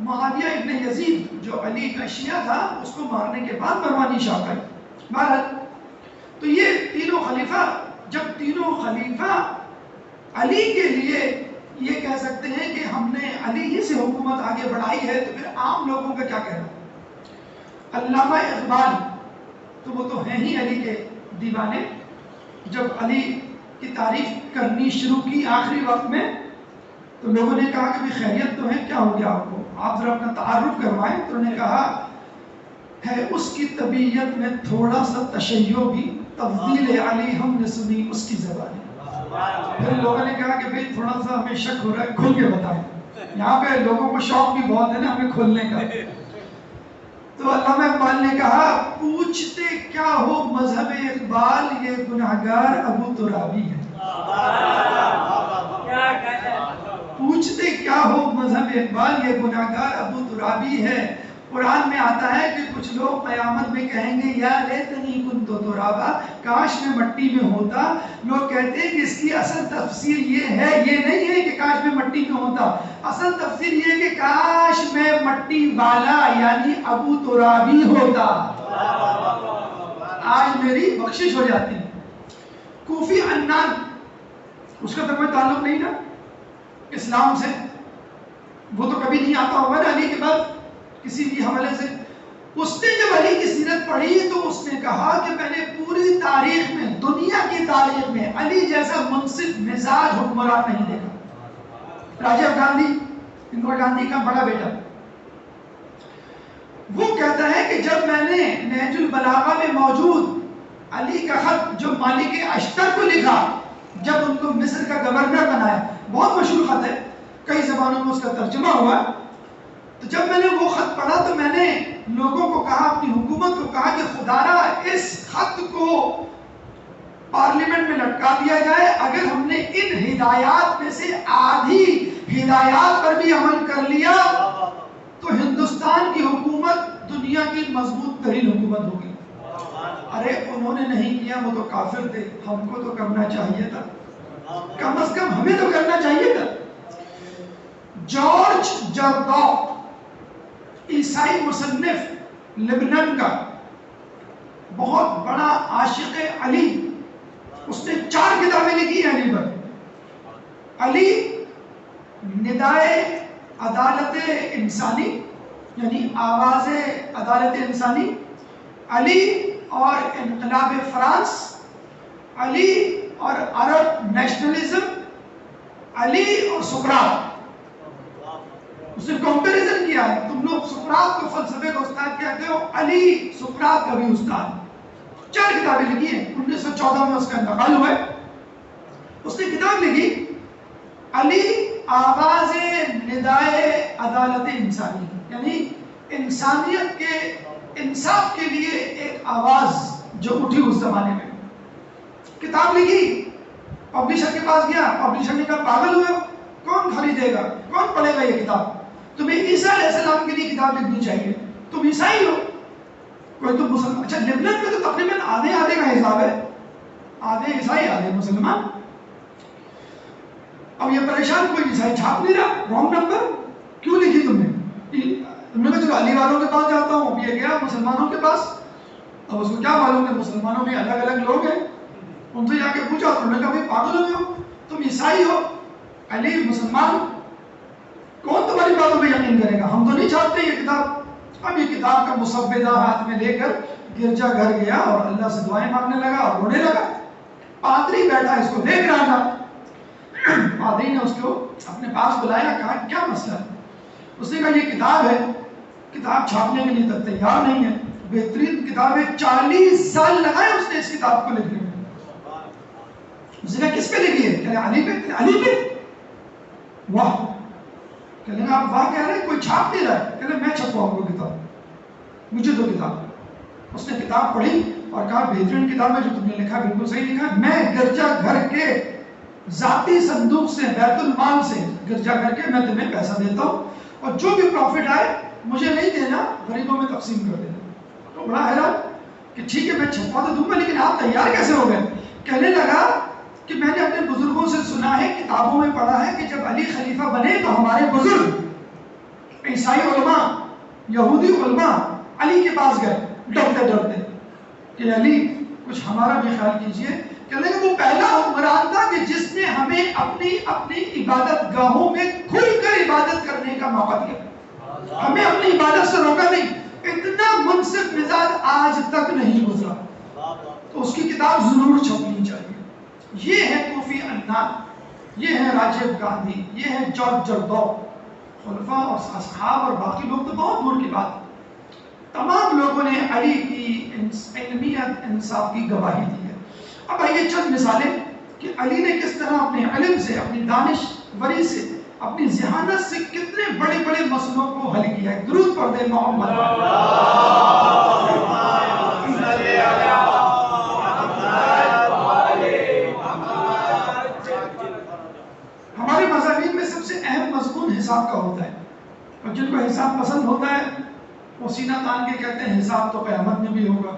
معاویہ ابن یزید جو علی کا شیعہ تھا، اس کو مارنے کے بعد مروانی شاہ کا. بہرحال تو یہ تینوں خلیفہ، جب تینوں خلیفہ علی کے لیے یہ کہہ سکتے ہیں کہ ہم نے علی ہی سے حکومت آگے بڑھائی ہے، تو پھر عام لوگوں کا کیا کہنا؟ علامہ اقبال تو وہ تو ہیں ہی علی کے دیوانے. جب علی کی تعریف کرنی شروع کی آخری وقت میں، تو لوگوں نے کہا کہ بھی خیریت تو ہے، کیا ہو گیا آپ کو، آپ ذرا اپنا تعارف کروائیں. تو انہوں نے کہا ہے اس کی طبیعت میں تھوڑا سا تشیع بھی، تفضیل علی ہم نے سنی اس کی زبانی. پھر لوگوں نے کہا کہ بھئی تھوڑا سا ہمیں شک ہو رہا ہے، کھل کے بتائیں. یہاں پہ لوگوں کو شوق بھی بہت ہے نا ہمیں کھولنے کا. تو علامہ اقبال نے کہا پوچھتے کیا ہو مذہب اقبال، یہ گناہگار ابو ترابی ہے. پوچھتے کیا ہو مذہب اقبال، یہ گناہگار ابو ترابی ہے. قرآن میں آتا ہے کہ کچھ لوگ قیامت میں کہیں گے یا لیتنی کنت ترابا، کاش میں مٹی میں ہوتا. لوگ کہتے ہیں کہ اس کی اصل تفسیر یہ ہے، یہ نہیں ہے کہ کاش میں مٹی میں ہوتا. اصل تفسیر یہ ہے کہ کاش میں مٹی والا یعنی ابو ترابی ہوتا، آج میری بخشش ہو جاتی. کوفی عنان، اس کا تو کوئی تعلق نہیں نا اسلام سے، وہ تو کبھی نہیں آتا ہوگا نا علی کے بعد کسی بھی حوالے سے. اس نے جب علی کی سیرت پڑھی تو اس نے کہا کہ میں نے پوری تاریخ میں، دنیا کی تاریخ میں علی جیسا منصف مزاج حکمران نہیں دیکھا. راجیو گاندھی، اندرا گاندھی کا بڑا بیٹا، وہ کہتا ہے کہ جب میں نے نہج البلاغہ میں موجود علی کا خط جو مالک اشتر کو لکھا، جب ان کو مصر کا گورنر بنایا، بہت مشہور خط ہے، کئی زبانوں میں اس کا ترجمہ ہوا. تو جب میں نے وہ خط پڑھا تو میں نے لوگوں کو کہا، اپنی حکومت کو کہا کہ خدارا اس خط کو پارلیمنٹ میں لٹکا دیا جائے. اگر ہم نے ان ہدایات میں سے آدھی ہدایات پر بھی عمل کر لیا تو ہندوستان کی حکومت دنیا کی مضبوط ترین حکومت ہوگی. ارے انہوں نے نہیں کیا، وہ تو کافر تھے، ہم کو تو کرنا چاہیے تھا، کم از کم ہمیں تو کرنا چاہیے تھا. جارج جرداق، عیسائی مصنف لبنان کا، بہت بڑا عاشق علی، اس نے 4 کتابیں لکھی ہیں علی پر. علی ندائے عدالت انسانی یعنی آواز عدالت انسانی، علی اور انقلاب فرانس، علی اور عرب نیشنلزم، علی اور سقراط. اس نے کمپیریزن کیا ہے، تم لوگ سقراط کو فلسفے کا استاد کہتے ہو، علی سقراط کا بھی استاد. 4 کتابیں لکھی ہیں، 1914 میں اس کا انتقال ہوا ہے. اس نے کتاب لکھی علی آواز ندائے عدالت انسانی، یعنی انسانیت کے انصاف کے لیے ایک آواز جو اٹھی اس زمانے میں. کتاب لکھی، پبلشر کے پاس گیا، پبلشر نے کہا پاگل ہوئے ہو، کون خریدے گا، کون پڑھے گا یہ کتاب، تمہیں عیسیٰ علیہ السلام کے لیے کتاب لکھنی چاہیے، تم عیسائی ہو، کوئی تم مسلمان. اچھا لبنان میں تو تقریباً آدھے کا حساب ہے، آدھے عیسائی آدھے مسلمان. اب یہ پریشان، کوئی عیسائی چھاپ نہیں رہا، رانگ نمبر کیوں لکھی تم نے؟ تم نے کہا چلو علی والوں کے پاس جاتا ہوں. اب یہ گیا مسلمانوں کے پاس، اب اس کو کیا معلوم کہ مسلمانوں میں الگ الگ لوگ ہیں. ان سے جا کے پوچھا، انہوں نے کہا بھائی پاگل ہوئے ہو، تم عیسائی ہو، علی مسلمان، کون تمہاری باتوں پہ یقین کرے گا، ہم تو نہیں چھاپتے یہ کتاب. اب یہ کتاب کا مسودہ ہاتھ میں لے کر گرجا گھر گیا اور اللہ سے دعائیں مانگنے لگا اور رونے لگا. پادری بیٹھا اس کو دیکھ رہا تھا. پادری نے اس کو اپنے پاس بلایا، کہا کیا مسئلہ ہے؟ اس نے کہا یہ کتاب ہے، کتاب چھاپنے کے لیے تک تیار نہیں ہے، بہترین کتاب ہے، 40 سال لگائے اس نے اس کتاب کو لکھنے میں. اس نے کہا کس پہ لکھی ہے؟ کہہ علی پہ. علی پہ؟ واہ. کہنے لگا آپ واہ کہہ رہے ہیں، کوئی چھاپ نہیں رہا ہے. کہنے میں چھپواؤں گا کتاب، مجھے دو کتاب. اس نے کتاب پڑھی اور کہا بہترین کتاب ہے جو تم نے لکھا، بالکل صحیح لکھا. میں گرجا گھر کے ذاتی صندوق سے بیت المال سے گرجا کر کے میں تمہیں پیسہ دیتا ہوں اور جو بھی پروفٹ آئے مجھے نہیں دینا، غریبوں میں تقسیم کر دینا۔ تو بڑا حیران کہ ٹھیک ہے میں چھپا تو دوں گا لیکن آپ تیار کیسے ہو گئے؟ کہنے لگا کہ میں نے اپنے بزرگوں سے سنا ہے، کتابوں میں پڑھا ہے کہ جب علی خلیفہ بنے تو ہمارے بزرگ عیسائی علماء یہودی علماء علی کے پاس گئے ڈرتے ڈرتے کہ علی کچھ ہمارا بھی خیال کیجئے۔ کہنے لگا وہ پہلا حکمران تھا کہ جس نے ہمیں اپنی عبادت گاہوں میں کھل کر عبادت کرنے کا موقع دیا، ہمیں اپنی عبادت سے روکا نہیں۔ اتنا منصف مزاج آج تک نہیں گزرا، تو اس کی کتاب ضرور چھپنی چاہیے۔ یہ ہے کوفی عنان، یہ ہے راجیو گاندھی، یہ ہے جارج جردو، خلفاء اور اصحاب اور باقی لوگ تو بہت دور کی بات۔ تمام لوگوں نے علی کی علمیت انصاف کی گواہی دی ہے۔ اب آئیے چند مثالیں کہ علی نے کس طرح اپنے علم سے، اپنی دانشوری سے، اپنی ذہانت سے کتنے بڑے بڑے مسئلوں کو حل کیا ہے۔ درود پڑھ دیں محمد۔ ہمارے مضامین میں سب سے اہم مضمون حساب کا ہوتا ہے، اور جن کو حساب پسند ہوتا ہے وہ سینہ تان کے کہتے ہیں حساب تو قیامت میں بھی ہوگا۔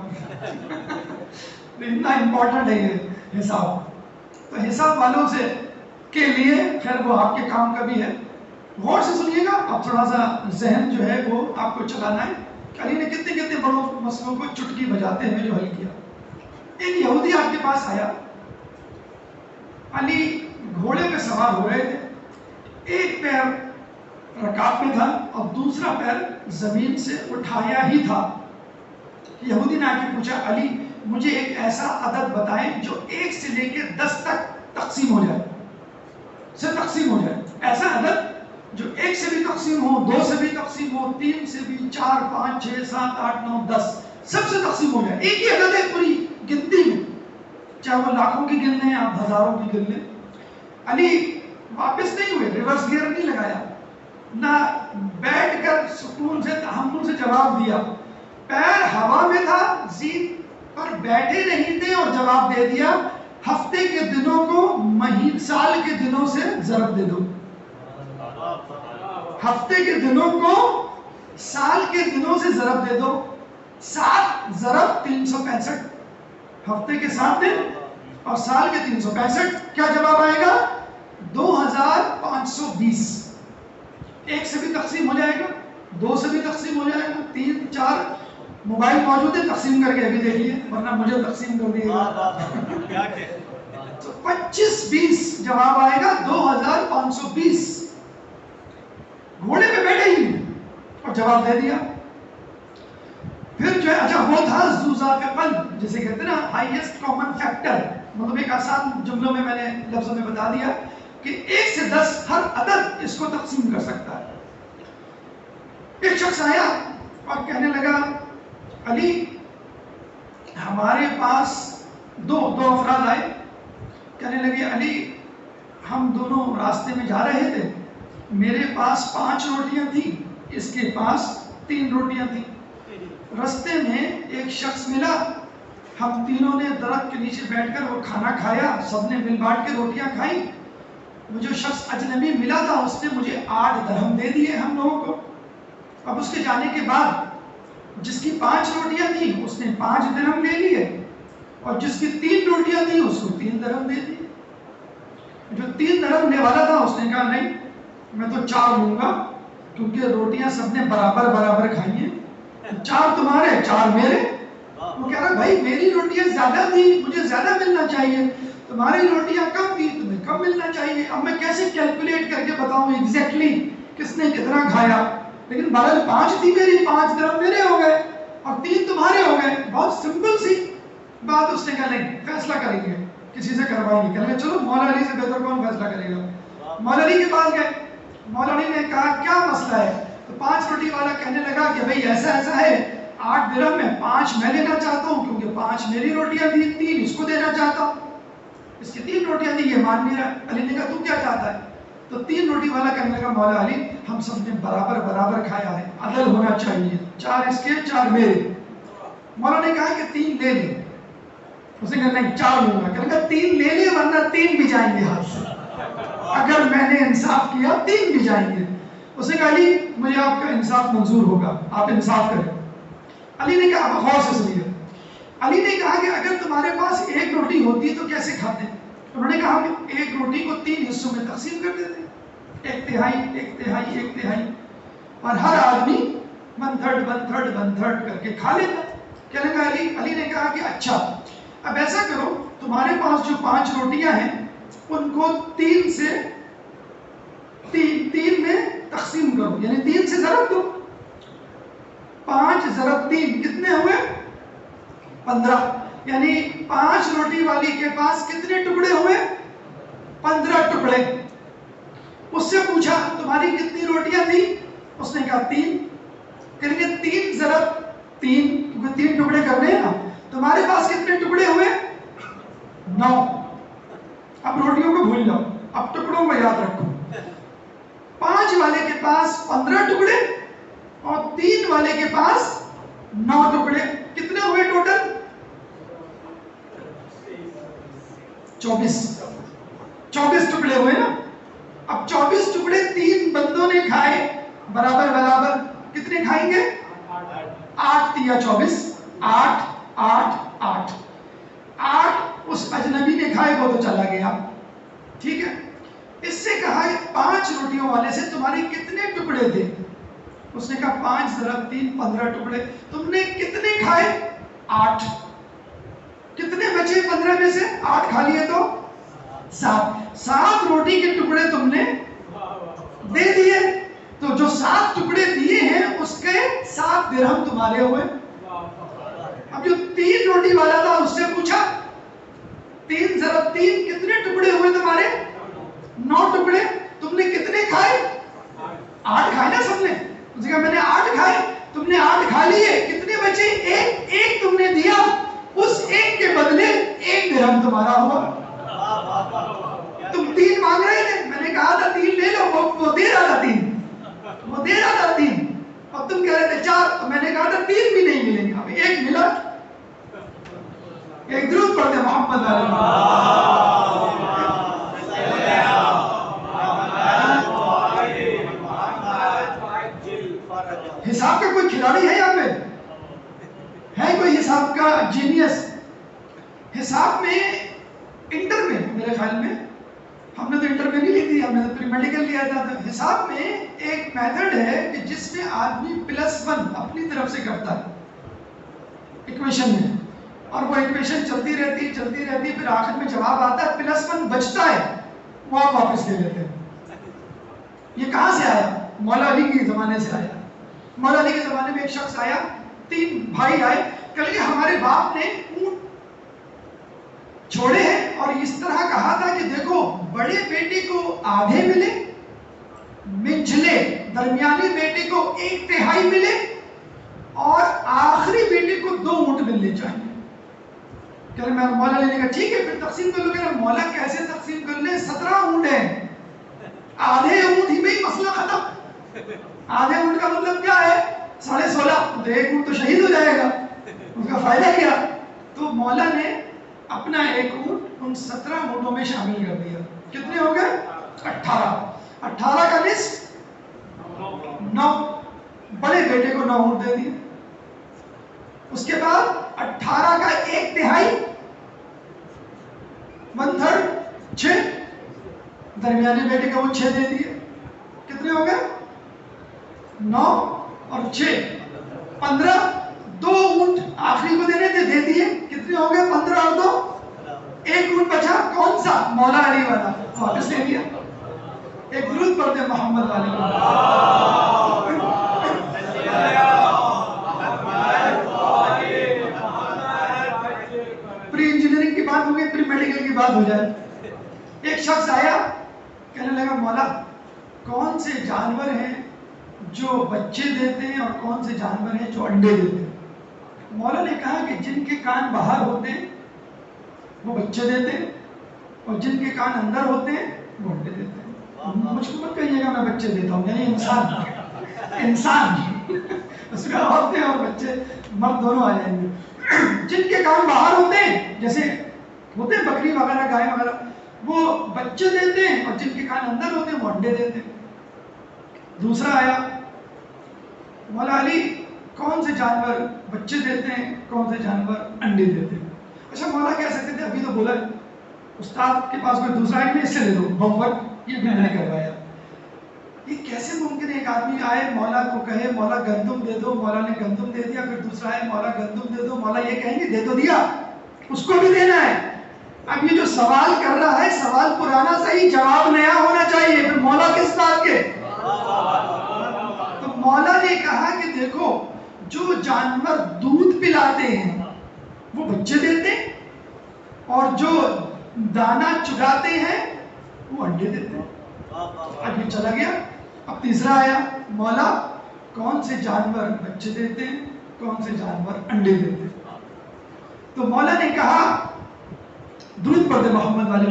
اتنا امپورٹنٹ ہے یہ حساب، تو حساب والوں سے کے لیے خیر وہ آپ کے کام کا بھی ہے۔ غور سے سنیے گا، اب تھوڑا سا ذہن جو ہے وہ آپ کو چلانا ہے کہ علی نے کتنے کتنے بڑوں مسئلوں کو چٹکی بجاتے ہوئے جو حل کیا۔ ایک یہودی آپ کے پاس آیا، علی گھوڑے پہ سوار ہو رہے تھے، ایک پیر رکاب میں تھا اور دوسرا پیر زمین سے اٹھایا ہی تھا۔ یہودی نے آ کے پوچھا علی مجھے ایک ایسا عدد بتائیں جو 1 سے لے کے 10 تک تقسیم ہو جائے، سے تقسیم ہو جائے، ایسا عدد جو 1 سے بھی تقسیم ہو، 2 سے بھی تقسیم ہو، 3 سے بھی، 4 5 6 7 8 9 10 سب سے تقسیم ہو جائے۔ ایک ہی عدد ہے پوری گنتی میں، چاہے وہ لاکھوں کی گن لیں آپ ہزاروں کی گن لیں۔ علی واپس نہیں ہوئے، ریورس گیئر نہیں لگایا، نہ بیٹھ کر سکون سے تحمل سے جواب دیا، پیر ہوا میں تھا، زین پر بیٹھے نہیں تھے اور جواب دے دیا ہفتے کے دنوں کو سال کے دنوں سے ضرب دے دو، ہفتے کے دنوں کو سال کے دنوں سے ضرب دے دو، 7 ضرب 365، ہفتے کے 7 دن اور سال کے 365، کیا جواب آئے گا؟ 2520۔ 1 سے بھی تقسیم ہو جائے گا، 2 سے بھی تقسیم ہو جائے گا، 3 4 موبائل موجود ہے، تقسیم کر کے ابھی دیکھیے ورنہ مجھے تقسیم کر دیے گا۔ تو 2520 جواب آئے گا 2520۔ گھوڑے پہ بیٹھے ہی اور جواب دے دیا۔ پھر جو ہے اچھا وہ تھا ذوذاق قلب، جسے کہتے ہیں نا ہائیسٹ کامن فیکٹر، مطلب ایک آسان جملوں میں نے لفظوں میں بتا دیا کہ 1 سے 10 ہر عدد اس کو تقسیم کر سکتا ہے۔ ایک شخص آیا اور کہنے لگا علی ہمارے پاس دو افراد آئے، کہنے لگے علی ہم دونوں راستے میں جا رہے تھے، میرے پاس 5 روٹیاں تھیں، اس کے پاس 3 روٹیاں تھیں، رستے میں ایک شخص ملا، ہم تینوں نے درخت کے نیچے بیٹھ کر وہ کھانا کھایا، سب نے مل بانٹ کے روٹیاں کھائیں، وہ جو شخص اجنبی ملا تھا اس نے مجھے 8 درہم دے دیے ہم لوگوں کو۔ اب اس کے جانے کے بعد جس کی 5 روٹیاں تھیں اس نے 5 درہم لے لیے اور جس کی 3 روٹیاں تھیں اس کو 3 درہم دے دیے۔ جو 3 درہم لے والا تھا اس نے کہا نہیں میں تو 4 لوں گا کیونکہ روٹیاں سب نے برابر برابر کھائی ہیں، 4 تمہارے 4 میرے۔ وہ کہہ رہا بھائی میری روٹیاں زیادہ تھی مجھے زیادہ ملنا چاہیے، تمہاری روٹیاں کم تھی تمہیں کم ملنا چاہیے۔ اب میں کیسے کیلکولیٹ کر کے بتاؤں ایگزیکٹلی کس نے کتنا کھایا، لیکن بہرحال 5 تھی میری، 5 درہم میرے ہو گئے اور 3 تمہارے ہو گئے۔ بہت سمپل سی بات۔ اس نے کہا نہیں فیصلہ کریں گے، کسی سے کروائیں گے۔ کہنے لگا چلو مولا علی سے بہتر کون فیصلہ کرے گا۔ مولا علی کے پاس گئے، مولا علی نے کہا کیا مسئلہ ہے؟ تو 5 روٹی والا کہنے لگا کہ بھئی ایسا ہے، 8 درہم میں 5 میں لینا چاہتا ہوں کیونکہ 5 میری روٹیاں تھیں، 3 اس کو دینا چاہتا ہوں، اس کی 3 روٹیاں تھیں یہ مان نہیں رہا۔ علی نے کہا تو کیا چاہتا ہے؟ تو 3 روٹی والا کہنے لگا مولا علی ہم سب نے برابر برابر کھایا ہے، عدل ہونا چاہیے، 4 اس کے 4 میرے۔ مولا نے کہا کہ 3 لے لیں۔ اس نے کہا نہیں 4 لوں گا. کہنے لگا 3 لے لے ورنہ 3 بھی جائیں گے ہاتھ سے. اگر میں نے انصاف کیا 3 بھی جائیں گے. اس نے کہا علی مجھے آپ کا انصاف منظور ہوگا, آپ انصاف کریں. علی نے کہا آپ غور سے سنیے. علی نے کہا کہ اگر تمہارے پاس 1 روٹی ہوتی تو کیسے کھاتے؟ انہوں نے کہا کہ 1 روٹی کو 3 حصوں میں تقسیم کر دیتے, 1 تہائی 1 تہائی 1 تہائی, اور ہر آدمی 1/3 1/3 1/3 کر کے کھا لیتا. کہنے لگا علی نے کہا کہ اچھا اب ایسا کرو, تمہارے پاس جو 5 روٹیاں ہیں ان کو 3 سے 3 میں تقسیم کرو, یعنی 3 سے ضرب دو. 5 ضرب 3 کتنے ہوئے؟ 15. یعنی 5 روٹی والی کے پاس کتنے ٹکڑے ہوئے؟ 15 ٹکڑے. اس سے پوچھا تمہاری کتنی روٹیاں تھیں؟ اس نے کہا 3. کہیں گے 3 ضرب 3, کیونکہ 3 ٹکڑے کرنے ہیں نا. تمہارے پاس کتنے ٹکڑے ہوئے؟ 9. اب روٹیوں کو بھول جاؤ, اب ٹکڑوں کو یاد رکھو. 5 والے کے پاس 15 ٹکڑے اور 3 والے کے پاس 9 ٹکڑے. کتنے ہوئے ٹوٹل؟ 24 ٹکڑے ہوئے نا. اب 24 ٹکڑے 3 بندوں نے کھائے برابر برابر, کتنے کھائیں گے؟ 8 یا 24, 8 8 8 8. اس اجنبی نے کھائے وہ تو چلا گیا, ٹھیک ہے. اس سے کہا 5 روٹیوں والے سے تمہارے کتنے ٹکڑے تھے؟ اس نے کہا 5 ضرب 3 15 ٹکڑے. تم نے کتنے کھائے؟ 8. کتنے بچے 15 میں سے؟ 8 کھا لیے تو 7 روٹی کے ٹکڑے تم نے دے دیے. تو جو 7 ٹکڑے دیے ہیں اس کے 7 درہم تمہارے ہوئے. اب جو 3 روٹی والا تھا اس سے پوچھا 3 ضرب 3 کتنے ٹکڑے ہوئے تمہارے؟ 9 ٹکڑے. تم نے کتنے کھائے؟ 8 کھائے نا سب نے. اس نے کہا میں نے 8 کھائے, تم نے 8 کھا لیے, کتنے بچے؟ 1 تم نے دیا, اس 1 کے بدلے 1 درہم تمہارا ہوا. تم 3 مانگ رہے تھے, میں نے کہا تھا 3 لے لو, وہ دے رہا تھا 3, وہ دے رہا تھا 3, اور تم کہہ رہے تھے 4, تو میں نے کہا تھا 3 بھی نہیں ملیں گے, اب 1 ملا. ایک درود پڑھتے محمد حساب کا کوئی کھلاڑی ہے یہاں پہ؟ ہے کوئی حساب کا جینیس؟ حساب میں انٹر میں, میرے خیال میں ہم نے تو انٹر میں نہیں لی تھی, ہم نے تو پری میڈیکل لیا تھا. تو حساب میں ایک میتھڈ ہے کہ جس میں آدمی +1 اپنی طرف سے کرتا ہے ایکویشن میں, اور وہ ایکویشن چلتی رہتی, پھر آخر میں جواب آتا ہے, +1 بچتا ہے, وہ آپ واپس لے لیتے ہیں. یہ کہاں سے آیا؟ مولا علی کے زمانے سے آیا. مولا علی کے زمانے میں ایک شخص آیا, 3 بھائی آئے, کہا کہ ہمارے باپ نے اونٹ چھوڑے ہیں اور اس طرح کہا تھا کہ دیکھو بڑے بیٹے کو آدھے ملے, منجلے درمیانی بیٹے کو 1 تہائی ملے, اور آخری بیٹے کو 2 اونٹ ملنے چاہیے. کہ میں مولا نے کہا ٹھیک ہے پھر تقسیم کر لو. کہ مولا کیسے تقسیم کر لیں, 17 اونٹ ہیں, آدھے اونٹ ہی میں ہی مسئلہ ختم. آدھے اونٹ کا مطلب کیا ہے؟ 16.5. تو 1 اونٹ تو شہید ہو جائے گا, اس کا فائدہ کیا؟ تو مولا نے اپنا 1 اونٹ ان 17 اونٹوں میں شامل کر دیا. کتنے ہو گئے؟ 18 کا نصف 9. بڑے بیٹے کو 9 اونٹ دے دیے. اس کے بعد 18 کا 1 تہائی 1/3 6. درمیانے بیٹے کا وہ 6 دے دیے. کتنے ہو گئے؟ 9 اور 6 15. 2 اونٹ آخری کو دینے تھے, دے دیے. کتنے ہو گئے؟ 15 اور 2 1 اونٹ بچا. کون سا؟ مولا علی والا, واپس لے لیا. ایک درود پڑھتے محمد علی. پری انجینئرنگ کی بات ہو گئی, پری میڈیکل کی بات ہو جائے. ایک شخص آیا, کہنے لگا مولا کون سے جانور ہیں جو بچے دیتے ہیں اور کون سے جانور ہیں جو انڈے دیتے ہیں؟ مولا نے کہا کہ جن کے کان باہر ہوتے ہیں وہ بچے دیتے ہیں, اور جن کے کان اندر ہوتے ہیں وہ انڈے دیتے ہیں. مجھ کو مت کہیے گا میں بچے دیتا ہوں, یعنی انسان اس میں عورتیں اور بچے مرد دونوں آ جائیں گے. جن کے کان باہر ہوتے ہیں جیسے ہوتے ہیں بکری وغیرہ گائے وغیرہ وہ بچے دیتے ہیں, اور جن کے کان اندر ہوتے ہیں وہ انڈے دیتے ہیں. دوسرا آیا مولا علی کون سے جانور بچے دیتے ہیں, کون سے جانور انڈے دیتے ہیں؟ اچھا مولا کہہ سکتے تھے ابھی تو بولا استاد کے پاس کوئی دوسرا ہے, اس سے لے دو ہوم ورک, یہ بھی نہیں کروایا. یہ کیسے ممکن ہے ایک آدمی آئے مولا کو کہے مولا گندم دے دو, مولا نے گندم دے دیا, پھر دوسرا ہے مولا گندم دے دو, مولا یہ کہیں گے دے تو دیا, اس کو بھی دینا ہے. اب یہ جو سوال کر رہا ہے سوال پرانا صحیح, جواب نیا ہونا چاہیے, پھر مولا کس بات کے؟ تو مولا نے کہا کہ دیکھو جو جانور دودھ پلاتے ہیں وہ بچے دیتے ہیں, اور جو دانا چراتے ہیں وہ انڈے دیتے ہیں. اب یہ چلا گیا. اب تیسرا آیا مولا کون سے جانور بچے دیتے ہیں, کون سے جانور انڈے دیتے ہیں؟ تو مولا نے کہا درود پڑھ دے محمد والے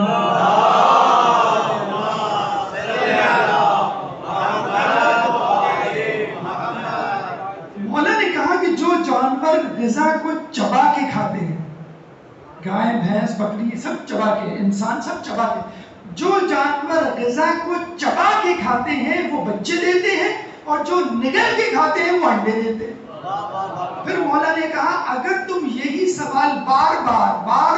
مولا نے کہا کہ جو جانور غذا کو چبا کے کھاتے ہیں, گائے بھینس بکری سب چبا کے, انسان سب چبا کے, جو جانور غذا کو چبا کے کھاتے ہیں وہ بچے دیتے ہیں, اور جو نگل کے کھاتے ہیں وہ انڈے دیتے ہیں. پھر مولا نے کہا اگر تم یہی سوال بار بار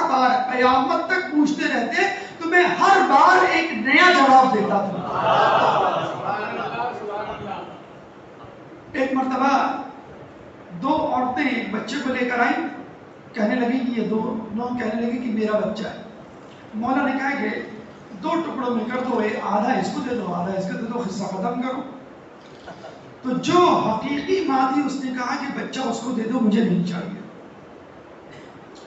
قیامت تک پوچھتے رہتے تو میں ہر بار ایک نیا جواب دیتا تھا. ایک مرتبہ دو عورتیں ایک بچے کو لے کر آئیں, کہنے لگی کہ یہ دونوں کہنے لگی کہ میرا بچہ ہے. مولا نے کہا کہ دو ٹکڑوں میں کر دو, آدھا اس کو دے دو آدھا اس کو دے دو, حصہ ختم کرو. تو جو حقیقی ماں تھی اس نے کہا کہ بچہ اس کو دے دو, مجھے نہیں چاہیے.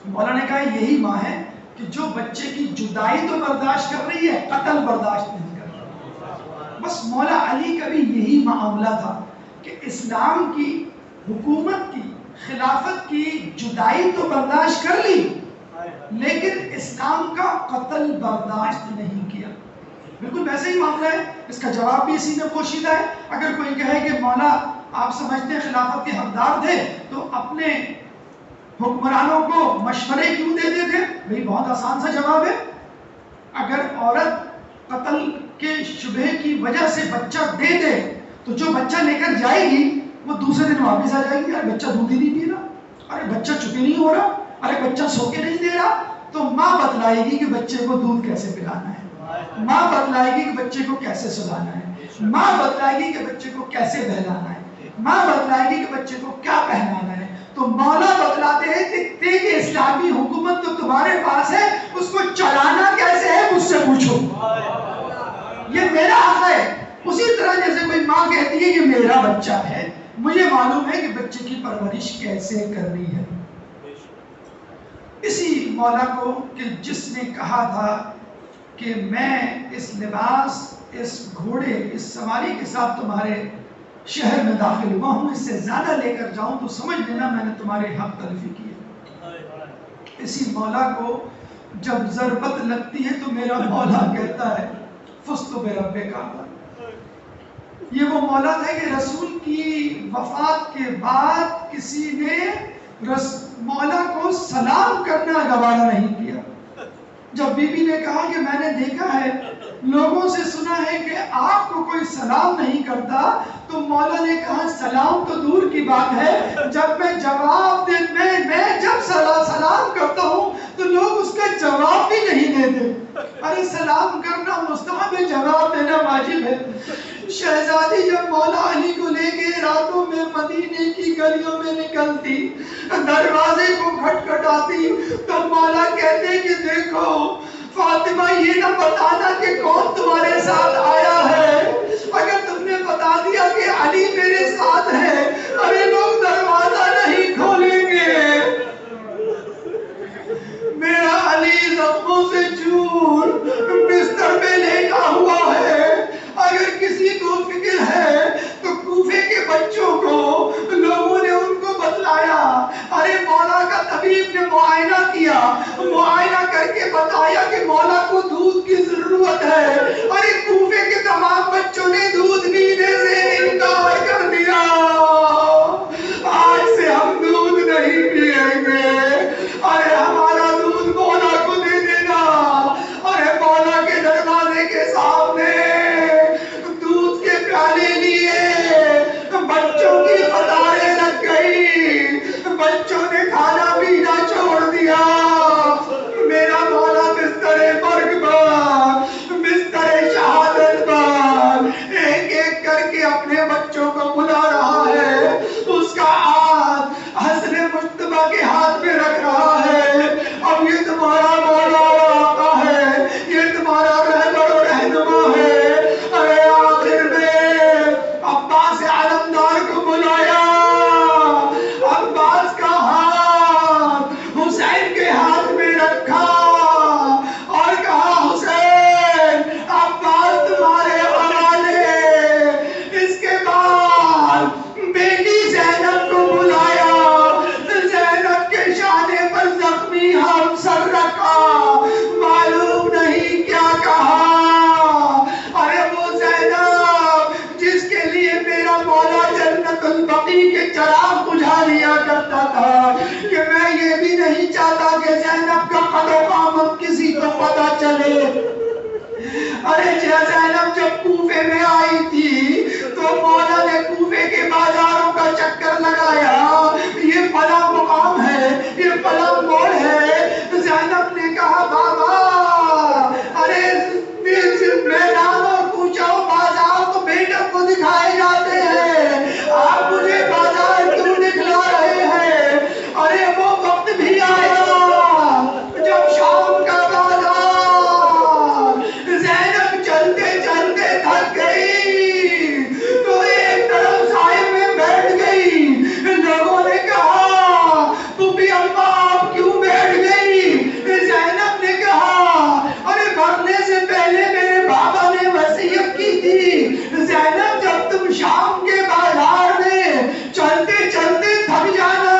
مولا نے کہا یہی ماں ہے کہ جو بچے کی جدائی تو برداشت کر رہی ہے, قتل برداشت نہیں کر رہی. بس مولا علی کا بھی یہی معاملہ تھا کہ اسلام کی حکومت کی خلافت کی جدائی تو برداشت کر لی لیکن اسلام کا قتل برداشت نہیں کیا. بالکل ویسے ہی معاملہ ہے, اس کا جواب بھی اسی میں پوشیدہ ہے. اگر کوئی کہے کہ مولا آپ سمجھتے ہیں خلافت کے حقدار تھے تو اپنے حکمرانوں کو مشورے کیوں دیتے تھے؟ بھئی بہت آسان سا جواب ہے. اگر عورت قتل کے شبہ کی وجہ سے بچہ دے دے تو جو بچہ لے کر جائے گی وہ دوسرے دن واپس آ جائے گی, ارے بچہ دودھ ہی نہیں پی رہا, ارے بچہ چپی نہیں ہو رہا, ارے بچہ سو کے نہیں دے رہا. تو ماں بتلائے گی کہ بچے کو دودھ کیسے پلانا ہے, ماں بتلائے گی کہ بچے کو کیسے سلانا ہے, ماں بتلائے گی کہ بچے کو کیسے بہلانا ہے, ماں بتلائے گی کہ بچے کو کیا پہنانا ہے. تو مولا بتلاتے ہیں کہ اسلامی حکومت تو تمہارے پاس ہے, اس کو چلانا کیسے ہے مجھ سے پوچھو, یہ میرا حق ہے. اسی طرح جیسے کوئی ماں کہتی ہے کہ میرا بچہ ہے, مجھے معلوم ہے کہ بچے کی پرورش کیسے کرنی ہے. اسی مولا کو کہ جس نے کہا تھا کہ میں اس لباس, اس گھوڑے, اس سواری کے ساتھ تمہارے شہر میں داخل ہوا ہوں, اس سے زیادہ لے کر جاؤں تو سمجھ لینا میں نے تمہارے حق تلفی کی ہے. اسی مولا کو جب ضربت لگتی ہے تو میرا مولا کہتا ہے فزت برب کعبہ. یہ وہ مولا تھا کہ رسول کی وفات کے بعد کسی نے مولا کو سلام کرنا گوارا نہیں کیا. جب بی بی نے کہا کہ میں نے دیکھا ہے, لوگوں سے سنا ہے کہ آپ کو کوئی سلام نہیں کرتا, تو مولا نے کہا سلام تو دور کی بات ہے, جب میں جواب میں جب سلام کرتا ہوں تو لوگ اس کا جواب بھی نہیں دیتے. ارے سلام کرنا مستحب ہے, جواب دینا واجب ہے. شہزادی جب مولا علی کو لے کے راتوں میں مدینے کی گلیوں میں نکلتی, دروازے کو کھٹکھٹاتی, تو مولا کہتے کہ دیکھو فاطمہ یہ نہ بتانا کہ کون تمہارے ساتھ آیا ہے, اگر تم نے بتا دیا کہ علی میرے ساتھ ہے, ارے لوگ دروازہ نہیں کھولیں گے. میرا علی زخموں سے چور بستر میں لیٹا ہوا ہے, اگر کسی کو فکر ہے تو کوفے کے بچوں کو, لوگوں نے ان کو بتلایا, ارے مولا کا طبیب نے معائنہ کیا, معائنہ کر کے بتایا کہ مولا کو دودھ کی ضرورت ہے. ارے کوفے کے تمام بچوں نے دودھ پینے سے انکار کر دیا. بچوں نے کھانا پینا چھوڑ دیا، میرا مولا بستر مرگ پر، بستر شہادت پر ایک ایک کر کے اپنے بچوں کو بلا رہا ہے، اس کا ہاتھ حسن مجتبیٰ کے ہاتھ میں رکھ رہا ہے، اب یہ تمہارا مولا آقا ہے، یہ تمہارا رہبر و رہنما ہے۔ ارے آخر میں عباس علمدار کو بلایا، عباس کا ہاتھ حسین کے ہاتھ میں رکھا اور کہا حسین عباس تمہارے حوالے۔ اس کے بعد بیٹی زینب کو بلایا، زینب کے شانے پر زخمی ہم سر رکھا، معلوم نہیں کیا کہا۔ ارے وہ زینب جس کے لیے میرا مولا جنت البقیع کے چراغ بجھا لیا کرتا تھا، کہ میں یہ بھی نہیں چاہتا کہ زینب کا قد و قامت کسی کو پتہ چلے۔ ارے زینب جب کوفے میں آئی تھی تو مولا نے کوفے کے بازاروں کا چکر لگایا، یہ فلاں مقام ہے، یہ فلاں موڑ ہے۔ زینب نے کہا بابا ارے میدان اور کوچہ و بازار تو بیٹوں کو دکھائے جاتے ہیں، آپ مجھے بازار کیوں دکھلا رہے ہیں؟ ارے وہ وقت بھی آیا جب شام کا بازار، زینب چلتے چلتے تھک گئی تو ایک طرف سائے میں بیٹھ گئی۔ لوگوں نے کہا پھوپھی اماں آپ کیوں بیٹھ گئی؟ زینب نے کہا ارے مرنے سے پہلے میرے بابا نے وصیت کی تھی، زینب جب تم شام کے بازار میں چلتے چلتے تھک جانا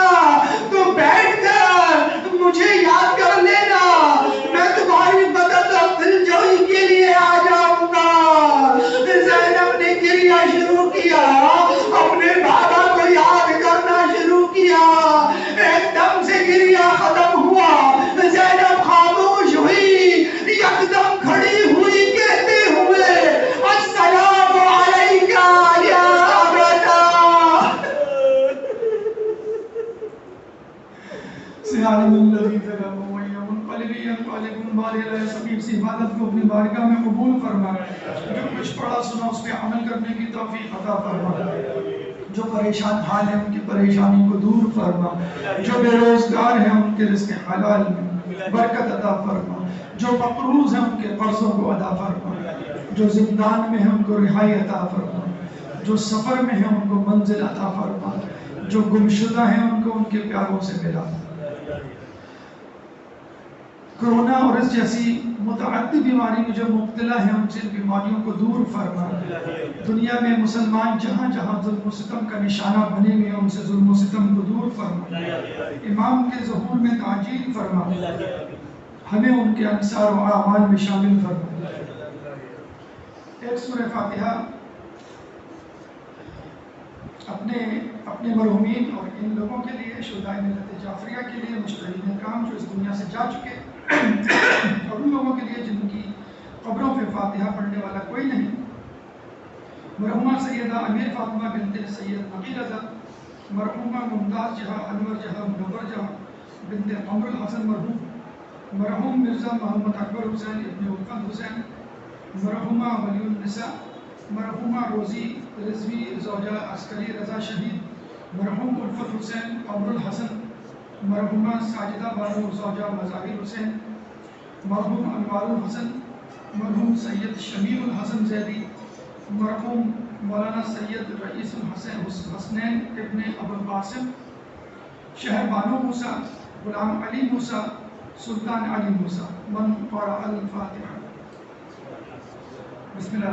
تو بیٹھ کر مجھے یاد کر لینا، میں تمہاری مدد اور دلجوئی کے لیے آ جاؤں گا۔ زینب نے گریہ شروع کیا، اپنے بابا کو یاد کرنا شروع کیا، ایک دم سے گریہ ختم ہوا، زینب خاموش ہوئی، یکدم کھڑی ہوئی کہتے ہوئے السلام علیکہ یا ابتا۔ سیالم الذی ظلم وہی منقلب ینقلب باری علیہ سبیل سے عبادت کو اپنی بارگاہ میں قبول فرما، جو کچھ پڑھا سنا اس پہ عمل کرنے کی توفیق عطا فرما، جو پریشان حال ہیں ان کی پریشانی کو دور فرما، جو بے روزگار ہیں ان کے رزق حلال میں برکت عطا فرما، جو مقروض ہیں ان کے قرضوں کو ادا فرما، جو زندان میں ہیں ان کو رہائی عطا فرما، جو سفر میں ہیں ان کو منزل عطا فرما، جو گمشدہ ہیں ان کو ان کے پیاروں سے ملا۔ کرونا اور اس جیسی متعدی بیماری میں جو مبتلا ہیں ان سے ان بیماریوں کو دور فرما، دنیا میں مسلمان جہاں جہاں ظلم و ستم کا نشانہ بنے ہوئے ان سے ظلم و ستم کو دور فرما، امام کے ظہور میں تعجیل فرما، ہمیں ان کے انصار و اعوان میں شامل فرما۔ ایک سورہ فاتحہ اپنے مرحومین اور ان لوگوں کے لیے، شہدائے ملت جعفریہ کے لیے، مشترکین کرام جو اس دنیا سے جا چکے، اور ان لوگوں کے لیے جن کی قبروں پہ فاتحہ پڑھنے والا کوئی نہیں، مرحومہ سیدہ امیر فاطمہ بنت سید نقی رضا، مرحومہ ممتاز جہاں انور جہاں منور جہاں بنت عمر الحسن مرحوم، مرحوم مرزا محمد اکبر حسین ابن الفت حسین، مرحومہ ولی النساء، مرحومہ روزی رضوی زوجہ عسکری رضا شہید، مرحوم الفت حسین عمر الحسن، مرحومہ ساجدہ بانو زوجہ مظاہر حسین، مرحوم انوار الحسن، مرحوم سید شمیر الحسن زیدی، مرحوم مولانا سید رئیس الحسین حسنین ابن ابو القاسم، شہر بانو موسیٰ، غلام علی موسیٰ، سلطان علی موسیٰ۔ من قرأ الفاتحہ۔ بسم اللہ۔